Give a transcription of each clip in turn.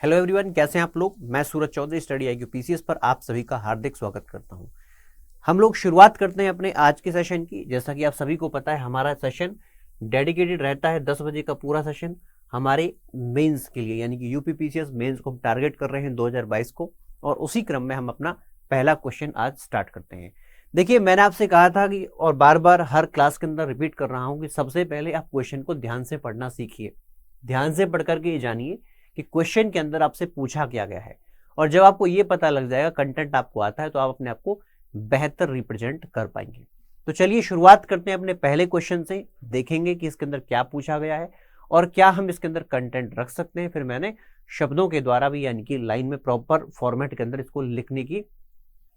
Hello everyone, कैसे हैं आप लोग। मैं सूरज चौधरी स्टडी IQ PCS पर आप सभी का हार्दिक स्वागत करता हूं। हम लोग शुरुआत करते हैं अपने आज के सेशन की। जैसा कि आप सभी को पता है, हमारा सेशन डेडिकेटेड रहता है 10 बजे का पूरा सेशन हमारे मेंस के लिए, यानी कि यूपी PCS मेंस को हम टारगेट कर रहे हैं 2022 को। और उसी क्रम में हम अपना पहला क्वेश्चन आज स्टार्ट करते हैं। देखिए, मैंने आपसे कहा था कि, और बार बार हर क्लास के अंदर रिपीट कर रहा हूं कि सबसे पहले आप क्वेश्चन को ध्यान से पढ़ना सीखिए। ध्यान से पढ़ करके ये जानिए कि क्वेश्चन के अंदर आपसे पूछा क्या गया है। और जब आपको ये पता लग जाएगा, कंटेंट आपको आता है, तो आप अपने आप को बेहतर रिप्रेजेंट कर पाएंगे। तो चलिए शुरुआत करते हैं अपने पहले क्वेश्चन से। देखेंगे कि इसके अंदर क्या पूछा गया है और क्या हम इसके अंदर कंटेंट रख सकते हैं। फिर मैंने शब्दों के द्वारा भी, यानी कि लाइन में प्रॉपर फॉर्मेट के अंदर इसको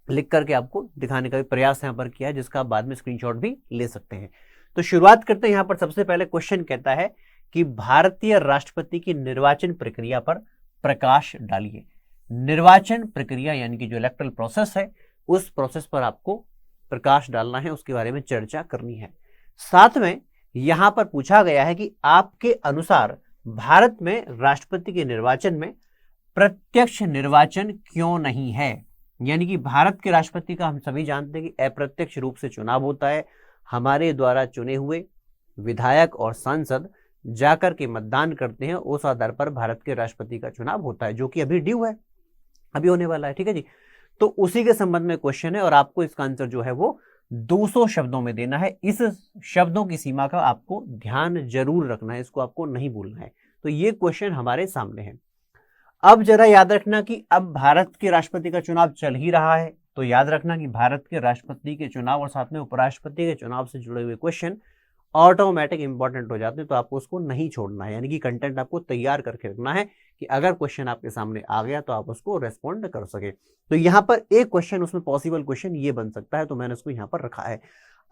लिख करके आपको दिखाने का भी प्रयास यहाँ पर किया है, जिसका आप बाद में स्क्रीनशॉट भी ले सकते हैं। तो शुरुआत करते हैं। यहाँ पर सबसे पहले क्वेश्चन कहता है कि भारतीय राष्ट्रपति की निर्वाचन प्रक्रिया पर प्रकाश डालिए। निर्वाचन प्रक्रिया यानी कि जो इलेक्टोरल प्रोसेस है, उस प्रोसेस पर आपको प्रकाश डालना है, उसके बारे में चर्चा करनी है। साथ में यहां पर पूछा गया है कि आपके अनुसार भारत में राष्ट्रपति के निर्वाचन में प्रत्यक्ष निर्वाचन क्यों नहीं है। यानी कि भारत के राष्ट्रपति का हम सभी जानते हैं कि अप्रत्यक्ष रूप से चुनाव होता है। हमारे द्वारा चुने हुए विधायक और सांसद जाकर के मतदान करते हैं, उस आधार पर भारत के राष्ट्रपति का चुनाव होता है, जो कि अभी ड्यू है, अभी होने वाला है। ठीक है जी। तो उसी के संबंध में क्वेश्चन है और आपको इसका आंसर जो है वो 200 शब्दों में देना है। इस शब्दों की सीमा का आपको ध्यान जरूर रखना है, इसको आपको नहीं भूलना है। तो ये क्वेश्चन हमारे सामने है। अब जरा याद रखना कि अब भारत के राष्ट्रपति का चुनाव चल ही रहा है, तो याद रखना कि भारत के राष्ट्रपति के चुनाव और साथ में उपराष्ट्रपति के चुनाव से जुड़े हुए क्वेश्चन ऑटोमेटिक इंपॉर्टेंट हो जाते हैं, तो आपको उसको नहीं छोड़ना है। यानी कि कंटेंट आपको तैयार करके रखना है कि अगर क्वेश्चन आपके सामने आ गया तो आप उसको रेस्पॉन्ड कर सके। तो यहाँ पर एक क्वेश्चन, उसमें पॉसिबल क्वेश्चन ये बन सकता है, तो मैंने उसको यहाँ पर रखा है।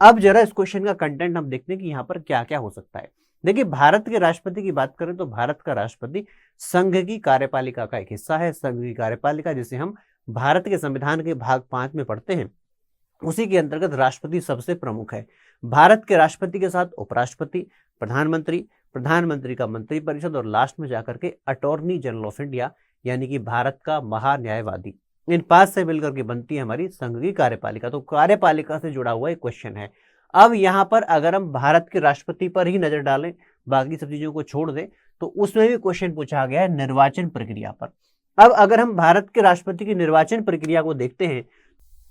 अब जरा इस क्वेश्चन का कंटेंट हम देखते हैं कि यहाँ पर क्या क्या हो सकता है। देखिए, भारत के राष्ट्रपति की बात करें तो भारत का राष्ट्रपति संघ की कार्यपालिका का एक हिस्सा है। संघ की कार्यपालिका जिसे हम भारत के संविधान के भाग 5 में पढ़ते हैं, उसी के अंतर्गत राष्ट्रपति सबसे प्रमुख है। भारत के राष्ट्रपति के साथ उपराष्ट्रपति, प्रधानमंत्री, प्रधानमंत्री का मंत्रिपरिषद और लास्ट में जाकर के अटॉर्नी जनरल ऑफ इंडिया, यानी कि भारत का महान्यायवादी। इन 5 से मिलकर के बनती है हमारी संघ की कार्यपालिका। तो कार्यपालिका से जुड़ा हुआ एक क्वेश्चन है। अब यहां पर अगर हम भारत के राष्ट्रपति पर ही नजर डालें, बाकी सब चीजों को छोड़ दें, तो उसमें भी क्वेश्चन पूछा गया है निर्वाचन प्रक्रिया पर। अब अगर हम भारत के राष्ट्रपति की निर्वाचन प्रक्रिया को देखते हैं,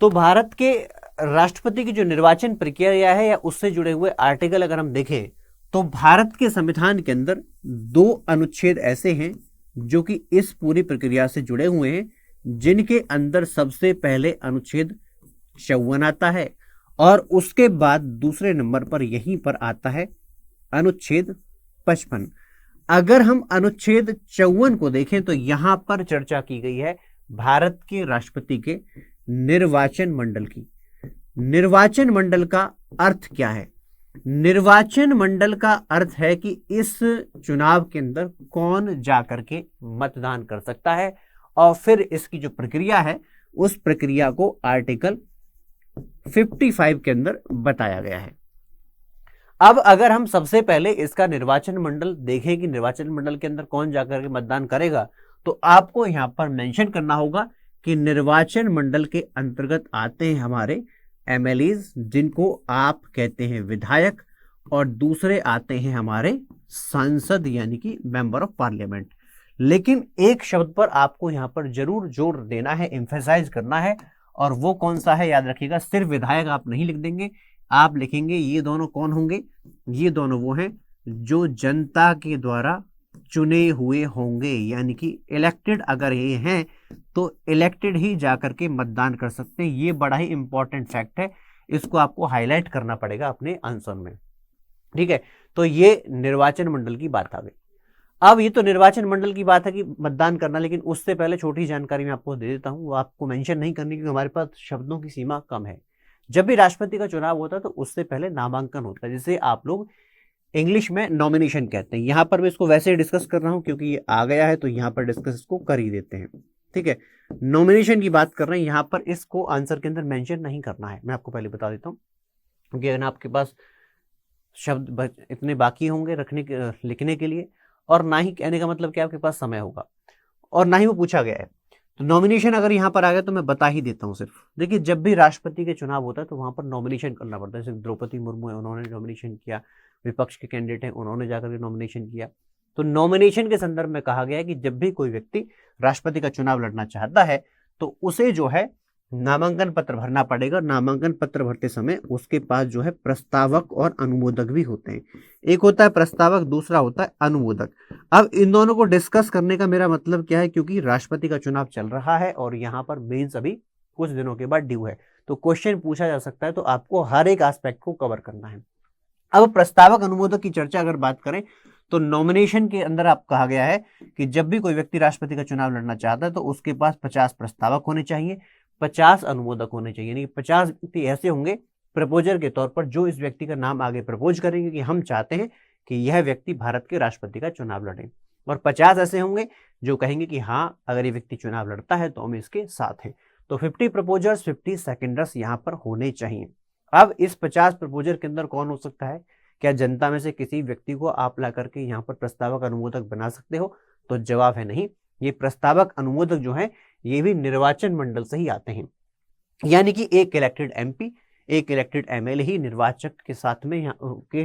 तो भारत के राष्ट्रपति की जो निर्वाचन प्रक्रिया है या उससे जुड़े हुए आर्टिकल अगर हम देखें, तो भारत के संविधान के अंदर 2 अनुच्छेद ऐसे हैं जो कि इस पूरी प्रक्रिया से जुड़े हुए हैं, जिनके अंदर सबसे पहले अनुच्छेद 54 आता है और उसके बाद दूसरे नंबर पर यहीं पर आता है अनुच्छेद 55। अगर हम अनुच्छेद 54 को देखें तो यहां पर चर्चा की गई है भारत के राष्ट्रपति के निर्वाचन मंडल की। निर्वाचन मंडल का अर्थ क्या है? निर्वाचन मंडल का अर्थ है कि इस चुनाव के अंदर कौन जाकर के मतदान कर सकता है, और फिर इसकी जो प्रक्रिया है उस प्रक्रिया को आर्टिकल 55 के अंदर बताया गया है। अब अगर हम सबसे पहले इसका निर्वाचन मंडल देखें कि निर्वाचन मंडल के अंदर कौन जाकर के मतदान करेगा, तो आपको यहां पर मेंशन करना होगा कि निर्वाचन मंडल के अंतर्गत आते हैं हमारे MLAs, जिनको आप कहते हैं विधायक, और दूसरे आते हैं हमारे सांसद, यानी कि मेंबर ऑफ पार्लियामेंट। लेकिन एक शब्द पर आपको यहां पर जरूर जोर देना है, एम्फेसाइज करना है, और वो कौन सा है याद रखिएगा। सिर्फ विधायक आप नहीं लिख देंगे, आप लिखेंगे ये दोनों कौन होंगे। ये दोनों वो हैं जो जनता के द्वारा चुने हुए होंगे, यानी कि इलेक्टेड अगर ये हैं तो इलेक्टेड ही जाकर के मतदान कर सकते हैं। ये बड़ा ही इंपॉर्टेंट फैक्ट है, इसको आपको हाईलाइट करना पड़ेगा अपने आंसर में। ठीक है, तो ये निर्वाचन मंडल की बात आ गई। अब ये तो निर्वाचन मंडल की बात है कि मतदान करना, लेकिन उससे पहले छोटी जानकारी मैं आपको दे देता हूं, वो आपको मेंशन नहीं करनी क्योंकि हमारे पास शब्दों की सीमा कम है। जब भी राष्ट्रपति का चुनाव होता है तो उससे पहले नामांकन होता है, जिसे आप लोग इंग्लिश में नॉमिनेशन कहते हैं। यहां पर मैं इसको वैसे ही डिस्कस कर रहा हूं क्योंकि ये आ गया है, तो यहां पर डिस्कस इसको कर ही देते हैं। ठीक है, नॉमिनेशन की बात कर रहे हैं, यहां पर इसको आंसर के अंदर मेंशन नहीं करना है, मैं आपको पहले बता देता हूं, क्योंकि अगर आपके पास शब्द इतने बाकी होंगे लिखने के लिए, और ना ही कहने का मतलब कि आपके पास समय होगा, और ना ही वो पूछा गया है। तो नॉमिनेशन अगर यहाँ पर आ गया तो मैं बता ही देता हूँ सिर्फ। देखिए, जब भी राष्ट्रपति के चुनाव होता है तो वहां पर नॉमिनेशन करना पड़ता है। जैसे द्रौपदी मुर्मू है, उन्होंने नॉमिनेशन किया, विपक्ष के कैंडिडेट हैं उन्होंने जाकर के नॉमिनेशन किया। तो नॉमिनेशन के संदर्भ में कहा गया है कि जब भी कोई व्यक्ति राष्ट्रपति का चुनाव लड़ना चाहता है तो उसे जो है नामांकन पत्र भरना पड़ेगा। नामांकन पत्र भरते समय उसके पास जो है प्रस्तावक और अनुमोदक भी होते हैं। एक होता है प्रस्तावक, दूसरा होता है अनुमोदक। अब इन दोनों को डिस्कस करने का मेरा मतलब क्या है, क्योंकि राष्ट्रपति का चुनाव चल रहा है और यहाँ पर मेंस अभी कुछ दिनों के बाद ड्यू है, तो क्वेश्चन पूछा जा सकता है, तो आपको हर एक एस्पेक्ट को कवर करना है। अब प्रस्तावक अनुमोदक की चर्चा अगर बात करें तो नॉमिनेशन के अंदर आप कहा गया है कि जब भी कोई व्यक्ति राष्ट्रपति का चुनाव लड़ना चाहता है तो उसके पास 50 प्रस्तावक होने चाहिए, 50 अनुमोदक होने चाहिए। यानी 50 व्यक्ति ऐसे होंगे प्रपोजर के तौर पर जो इस व्यक्ति का नाम आगे प्रपोज करेंगे कि हम चाहते हैं कि यह व्यक्ति भारत के राष्ट्रपति का चुनाव लड़े, और 50 ऐसे होंगे जो कहेंगे कि हाँ, अगर ये व्यक्ति चुनाव लड़ता है तो हम इसके साथ हैं। तो 50 प्रपोजर्स, 50 सेकेंडर्स यहाँ पर होने चाहिए। अब इस 50 प्रपोजर के अंदर कौन हो सकता है? क्या जनता में से किसी व्यक्ति को आप ला करके यहाँ पर प्रस्तावक अनुमोदक बना सकते हो? तो जवाब है नहीं। ये प्रस्तावक अनुमोदक जो है ये भी निर्वाचन मंडल से ही आते हैं। यानी कि एक इलेक्टेड एमपी, एक इलेक्टेड एमएलए ही निर्वाचक के साथ में यहाँ के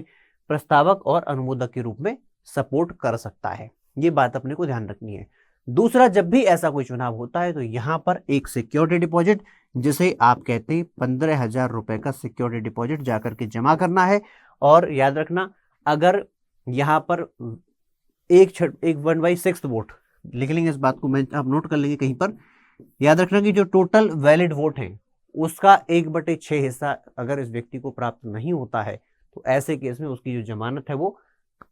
प्रस्तावक और अनुमोदक के रूप में सपोर्ट कर सकता है। ये बात अपने को ध्यान रखनी है। दूसरा, जब भी ऐसा कोई चुनाव होता है तो यहाँ पर एक सिक्योरिटी डिपॉजिट, जिसे आप कहते हैं 15,000 रुपए का सिक्योरिटी डिपॉजिट जाकर के जमा करना है। और याद रखना, अगर यहाँ पर एक 1/6 वोट लिख लेंगे, इस बात को मैं आप नोट कर लेंगे कहीं पर, याद रखना कि जो टोटल वैलिड वोट है उसका 1/6 हिस्सा अगर इस व्यक्ति को प्राप्त नहीं होता है तो ऐसे केस में उसकी जो जमानत है वो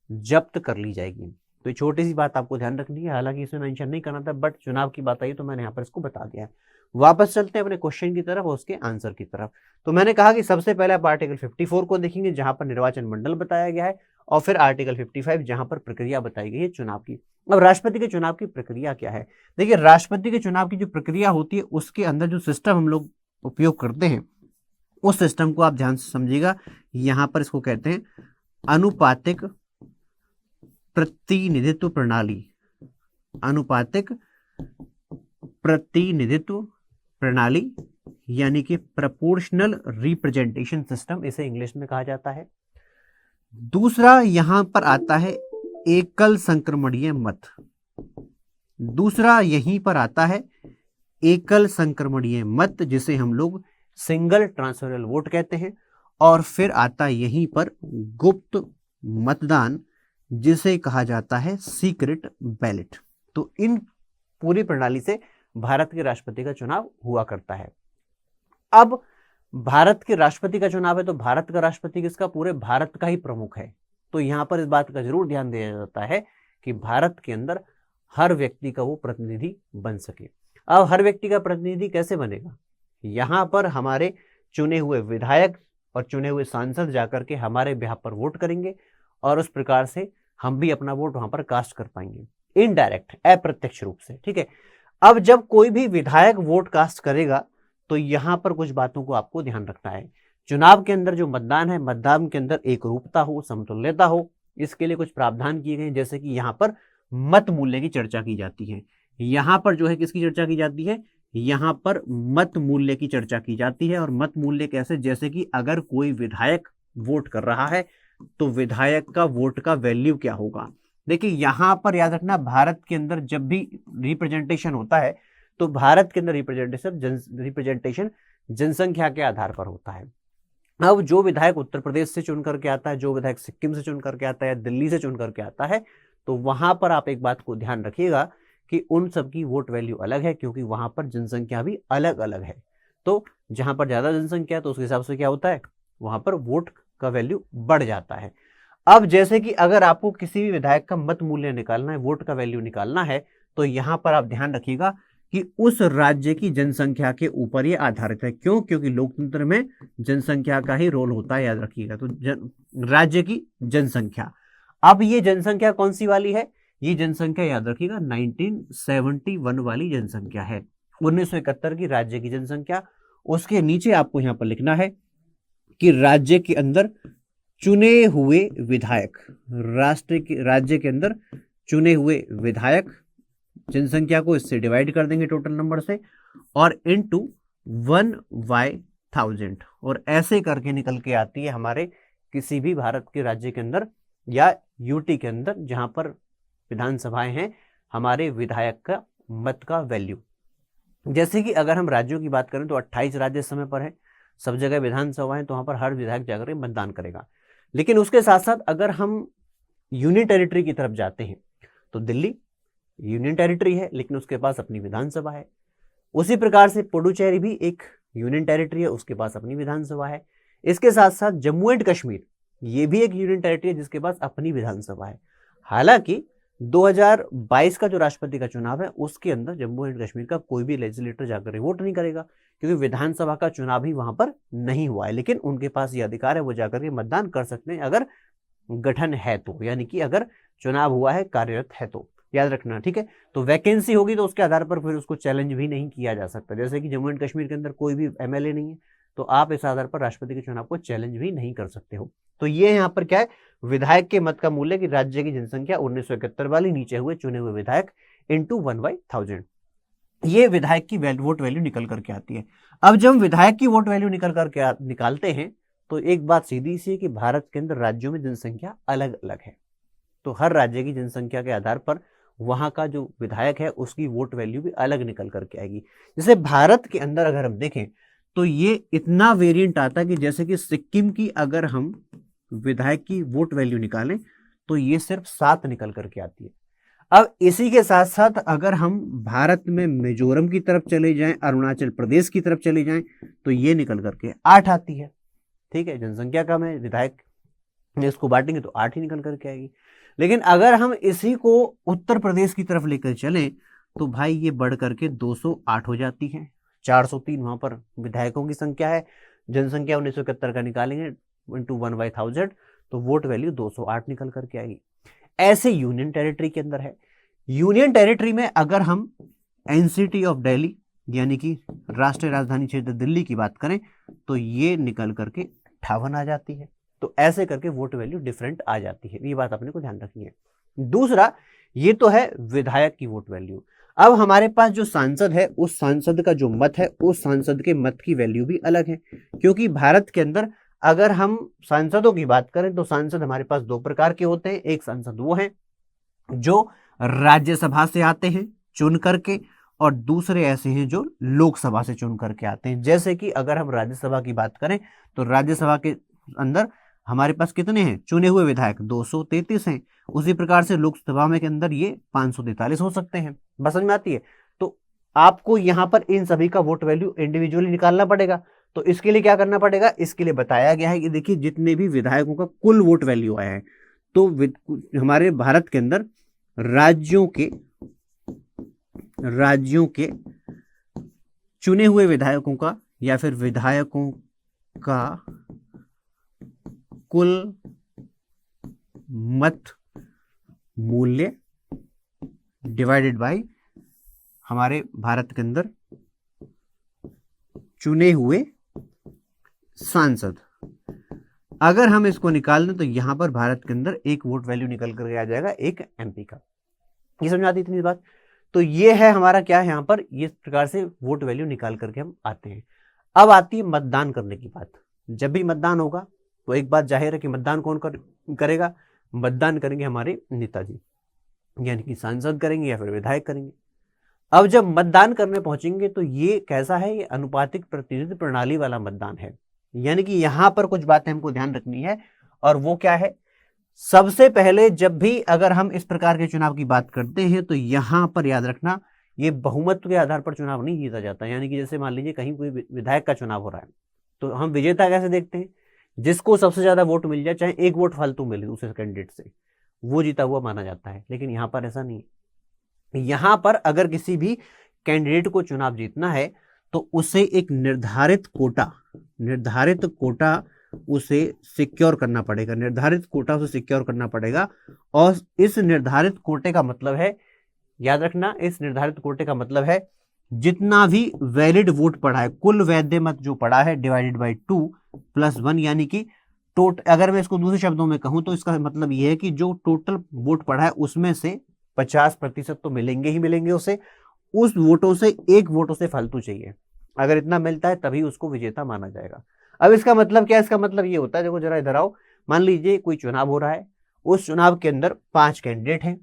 जब्त कर ली जाएगी। तो ये छोटी सी बात आपको ध्यान रखनी है, हालांकि इसमें मेंशन नहीं करना था, बट चुनाव की बात आई तो मैंने यहाँ पर इसको बता दिया है। वापस चलते हैं अपने क्वेश्चन की तरफ और उसके आंसर की तरफ। तो मैंने कहा कि सबसे पहले आप आर्टिकल 54 को देखेंगे जहां पर निर्वाचन मंडल बताया गया है, और फिर आर्टिकल 55 जहां पर प्रक्रिया बताई गई है चुनाव की। अब राष्ट्रपति के चुनाव की प्रक्रिया क्या है? देखिए, राष्ट्रपति के चुनाव की जो प्रक्रिया होती है उसके अंदर जो सिस्टम हम लोग उपयोग करते हैं उस सिस्टम को आप ध्यान से समझिएगा। यहां पर इसको कहते हैं अनुपातिक प्रतिनिधित्व प्रणाली। अनुपातिक प्रतिनिधित्व प्रणाली यानी कि प्रोपोर्शनल रिप्रेजेंटेशन सिस्टम, इसे इंग्लिश में कहा जाता है। दूसरा यहां पर आता है एकल संक्रमणीय मत। दूसरा यहीं पर आता है एकल संक्रमणीय मत, जिसे हम लोग सिंगल ट्रांसफरेबल वोट कहते हैं। और फिर आता यहीं पर गुप्त मतदान, जिसे कहा जाता है सीक्रेट बैलेट। तो इन पूरी प्रणाली से भारत के राष्ट्रपति का चुनाव हुआ करता है। अब भारत के राष्ट्रपति का चुनाव है तो भारत का राष्ट्रपति किसका? पूरे भारत का ही प्रमुख है। तो यहां पर इस बात का जरूर ध्यान दिया जाता है कि भारत के अंदर हर व्यक्ति का वो प्रतिनिधि बन सके। अब हर व्यक्ति का प्रतिनिधि कैसे बनेगा? यहां पर हमारे चुने हुए विधायक और चुने हुए सांसद जाकर के हमारे बिहाफ पर वोट करेंगे और उस प्रकार से हम भी अपना वोट वहां पर कास्ट कर पाएंगे, इनडायरेक्ट, अप्रत्यक्ष रूप से। ठीक है। अब जब कोई भी विधायक वोट कास्ट करेगा तो यहां पर कुछ बातों को आपको ध्यान रखना है। चुनाव के अंदर जो मतदान है, मतदान के अंदर एक रूपता हो, समतुल्यता हो, इसके लिए कुछ प्रावधान किए गए। जैसे कि यहाँ पर मत मूल्य की चर्चा की जाती है। यहाँ पर जो है किसकी चर्चा की जाती है? यहाँ पर मत मूल्य की चर्चा की जाती है। और मत मूल्य कैसे? जैसे कि अगर कोई विधायक वोट कर रहा है तो विधायक का वोट का वैल्यू क्या होगा। देखिए, यहां पर याद रखना, भारत के अंदर जब भी रिप्रेजेंटेशन होता है तो भारत के अंदर रिप्रेजेंटेशन जनसंख्या के आधार पर होता है। अब जो विधायक उत्तर प्रदेश से चुन करके आता है, जो विधायक सिक्किम से चुन करके आता है, दिल्ली से चुन करके आता है, तो वहां पर आप एक बात को ध्यान रखिएगा कि उन सबकी वोट वैल्यू अलग है, क्योंकि वहां पर जनसंख्या भी अलग अलग है। तो जहां पर ज्यादा जनसंख्या है तो उसके हिसाब से क्या होता है, वहां पर वोट का वैल्यू बढ़ जाता है। अब जैसे कि अगर आपको किसी भी विधायक का मत मूल्य निकालना है, वोट का वैल्यू निकालना है, तो यहां पर आप ध्यान रखिएगा कि उस राज्य की जनसंख्या के ऊपर ये आधारित है। क्यों? क्योंकि लोकतंत्र में जनसंख्या का ही रोल होता है, याद रखिएगा। तो राज्य की जनसंख्या, अब ये जनसंख्या कौन सी वाली है? ये जनसंख्या याद रखिएगा 1971 वाली जनसंख्या है, 1971 की राज्य की जनसंख्या। उसके नीचे आपको यहां पर लिखना है कि राज्य के अंदर चुने हुए विधायक, राज्य के अंदर चुने हुए विधायक जनसंख्या को इससे डिवाइड कर देंगे टोटल नंबर से, और इनटू 1/1000, और ऐसे करके निकल के आती है हमारे किसी भी भारत के राज्य के अंदर या यूटी के अंदर जहां पर विधानसभाएं हैं, हमारे विधायक का मत का वैल्यू। जैसे कि अगर हम राज्यों की बात करें तो 28 राज्य इस समय पर है, सब जगह विधानसभाएं, तो वहां पर हर विधायक जाकर मतदान करेगा। लेकिन उसके साथ साथ अगर हम यूनियन टेरिटरी की तरफ जाते हैं तो दिल्ली यूनियन टेरिटरी है लेकिन उसके पास अपनी विधानसभा है। उसी प्रकार से पुडुचेरी भी एक यूनियन टेरिटरी है, उसके पास अपनी विधानसभा है। इसके साथ साथ जम्मू एंड कश्मीर ये भी एक यूनियन टेरिटरी है जिसके पास अपनी विधानसभा है। हालांकि 2022 का जो राष्ट्रपति का चुनाव है उसके अंदर जम्मू एंड कश्मीर का कोई भी लेजिस्लेटर जाकर वोट नहीं करेगा, क्योंकि विधानसभा का चुनाव ही वहां पर नहीं हुआ है। लेकिन उनके पास ये अधिकार है, वो जाकर के मतदान कर सकते हैं अगर गठन है तो, यानी कि अगर चुनाव हुआ है, कार्यरत है तो, याद रखना, ठीक है। तो वैकेंसी होगी तो उसके आधार पर फिर उसको चैलेंज भी नहीं किया जा सकता। जैसे कि जम्मू एंड कश्मीर के अंदर कोई भी एमएलए नहीं है तो आप इस आधार पर राष्ट्रपति के चुनाव को चैलेंज भी नहीं कर सकते हो। तो ये यहाँ पर क्या है, विधायक के मत का मूल्य कि राज्य की जनसंख्या 1971 वाली, नीचे हुए चुने हुए विधायक इंटू 1/1000, ये विधायक की वोट वैल्यू निकल करके आती है। अब जब विधायक की वोट वैल्यू निकल करके निकालते हैं तो एक बात सीधी सी है कि भारत के अंदर राज्यों में जनसंख्या अलग अलग है, तो हर राज्य की जनसंख्या के आधार पर वहां का जो विधायक है उसकी वोट वैल्यू भी अलग निकल करके आएगी। जैसे भारत के अंदर अगर हम देखें तो ये इतना वेरिएंट आता है कि जैसे कि सिक्किम की अगर हम विधायक की वोट वैल्यू निकालें तो ये सिर्फ 7 निकल करके आती है। अब इसी के साथ साथ अगर हम भारत में मिजोरम की तरफ चले जाएं, अरुणाचल प्रदेश की तरफ चले जाएं तो ये निकल करके 8 आती है। ठीक है, जनसंख्या कम है, विधायक इसको बांटेंगे तो 8 ही निकल करके आएगी। लेकिन अगर हम इसी को उत्तर प्रदेश की तरफ लेकर चलें तो भाई ये बढ़ करके 208 हो जाती है। 403 वहां पर विधायकों की संख्या है, जनसंख्या 1971 का निकालेंगे इंटू 1/1000 तो वोट वैल्यू 208 निकल करके आएगी। ऐसे यूनियन टेरिटरी के अंदर है। यूनियन टेरिटरी में अगर हम एनसीटी ऑफ दिल्ली यानी कि राष्ट्रीय राजधानी क्षेत्र दिल्ली की बात करें तो ये निकल करके 58 आ जाती है। तो ऐसे करके वोट वैल्यू डिफरेंट आ जाती है, ये बात अपने को ध्यान रखनी है। दूसरा, ये तो है विधायक की वोट वैल्यू। अब हमारे पास जो सांसद है उस सांसद का जो मत है उस सांसद के मत की वैल्यू भी अलग है, क्योंकि भारत के अंदर अगर हम सांसदों की बात करें तो सांसद हमारे पास 2 प्रकार के होते हैं। एक सांसद वो है जो राज्यसभा से आते हैं चुन करके, और दूसरे ऐसे हैं जो लोकसभा से चुन करके आते हैं। जैसे कि अगर हम राज्यसभा की बात करें तो राज्यसभा के अंदर हमारे पास कितने हैं चुने हुए विधायक, 233 हैं। उसी प्रकार से लोकसभा में के अंदर ये 543 हो सकते हैं। बस समझ में आती है। तो आपको यहां पर इन सभी का वोट वैल्यू इंडिविजुअली निकालना पड़ेगा। तो इसके लिए क्या करना पड़ेगा, इसके लिए बताया गया है कि देखिए जितने भी विधायकों का कुल वोट वैल्यू आया है तो हमारे भारत के अंदर राज्यों के चुने हुए विधायकों का या फिर विधायकों का कुल मत मूल्य डिवाइडेड बाय हमारे भारत के अंदर चुने हुए सांसद, अगर हम इसको निकाल दें तो यहां पर भारत के अंदर एक वोट वैल्यू निकल कर आ जाएगा एक एमपी का। ये समझ आती इतनी बात। तो ये है हमारा क्या है, यहां पर इस प्रकार से वोट वैल्यू निकाल करके हम आते हैं। अब आती है मतदान करने की बात। जब भी मतदान होगा तो एक बात जाहिर है कि मतदान कौन करेगा, मतदान करेंगे हमारे नेताजी, यानी कि सांसद करेंगे या फिर विधायक करेंगे। अब जब मतदान करने पहुंचेंगे तो ये कैसा है, ये अनुपातिक प्रतिनिधित्व प्रणाली वाला मतदान है। यानी कि यहां पर कुछ बातें हमको ध्यान रखनी है, और वो क्या है, सबसे पहले जब भी अगर हम इस प्रकार के चुनाव की बात करते हैं तो यहां पर याद रखना ये बहुमत के आधार पर चुनाव नहीं जीता जाता। यानी कि जैसे मान लीजिए कहीं कोई विधायक का चुनाव हो रहा है तो हम विजेता कैसे देखते हैं, जिसको सबसे ज्यादा वोट मिल जाए, चाहे एक वोट फालतू मिले दूसरे कैंडिडेट से, वो जीता हुआ माना जाता है। लेकिन यहां पर ऐसा नहीं है। यहां पर अगर किसी भी कैंडिडेट को चुनाव जीतना है तो उसे एक निर्धारित कोटा उसे सिक्योर करना पड़ेगा, निर्धारित कोटा उसे सिक्योर करना पड़ेगा। और इस निर्धारित कोटे का मतलब है, याद रखना, इस निर्धारित कोटे का मतलब है जितना भी वैलिड वोट पड़ा है, कुल वैध मत जो पड़ा है डिवाइडेड बाय 2 + 1, यानी कि अगर मैं इसको दूसरे शब्दों में कहूं तो इसका मतलब यह है कि जो टोटल वोट पड़ा है उसमें से 50% तो मिलेंगे ही मिलेंगे उसे, उस वोटों से एक वोट उसे फालतू चाहिए। अगर इतना मिलता है तभी उसको विजेता माना जाएगा। अब इसका मतलब क्या है? इसका मतलब ये होता है, देखो जरा इधर आओ, मान लीजिए कोई चुनाव हो रहा है, उस चुनाव के अंदर 5 कैंडिडेट हैं,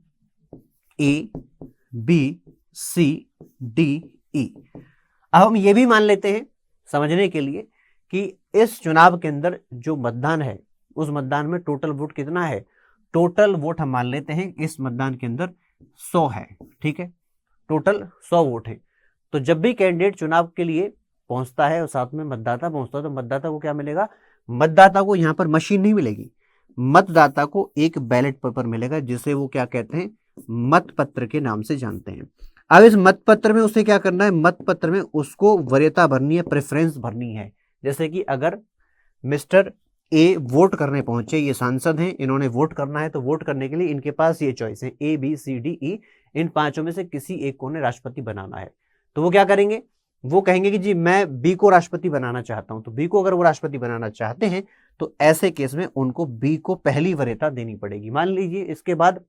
A B C D E. अब हम ये भी मान लेते हैं समझने के लिए कि इस चुनाव के अंदर जो मतदान है, उस मतदान में टोटल वोट कितना है। टोटल वोट हम मान लेते हैं इस मतदान के अंदर 100 है, ठीक है, टोटल 100 वोट है। तो जब भी कैंडिडेट चुनाव के लिए पहुंचता है और साथ में मतदाता पहुंचता है, तो मतदाता को क्या मिलेगा? मतदाता को यहाँ पर मशीन नहीं मिलेगी, मतदाता को एक बैलेट पेपर मिलेगा, जिसे वो क्या कहते हैं, मतपत्र के नाम से जानते हैं। अब इस मतपत्र में उसे क्या करना है? मतपत्र में उसको वरीयता भरनी है, प्रेफरेंस भरनी है। जैसे कि अगर मिस्टर ए वोट करने पहुंचे, ये सांसद हैं, इन्होंने वोट करना है, तो वोट करने के लिए इनके पास ये चॉइस है, A B C D E, इन 5 में से किसी एक को ने राष्ट्रपति बनाना है। तो वो क्या करेंगे? वो कहेंगे कि जी मैं बी को राष्ट्रपति बनाना चाहता हूं। तो बी को अगर वो राष्ट्रपति बनाना चाहते हैं तो ऐसे केस में उनको बी को पहली वरीयता देनी पड़ेगी। मान लीजिए इसके बाद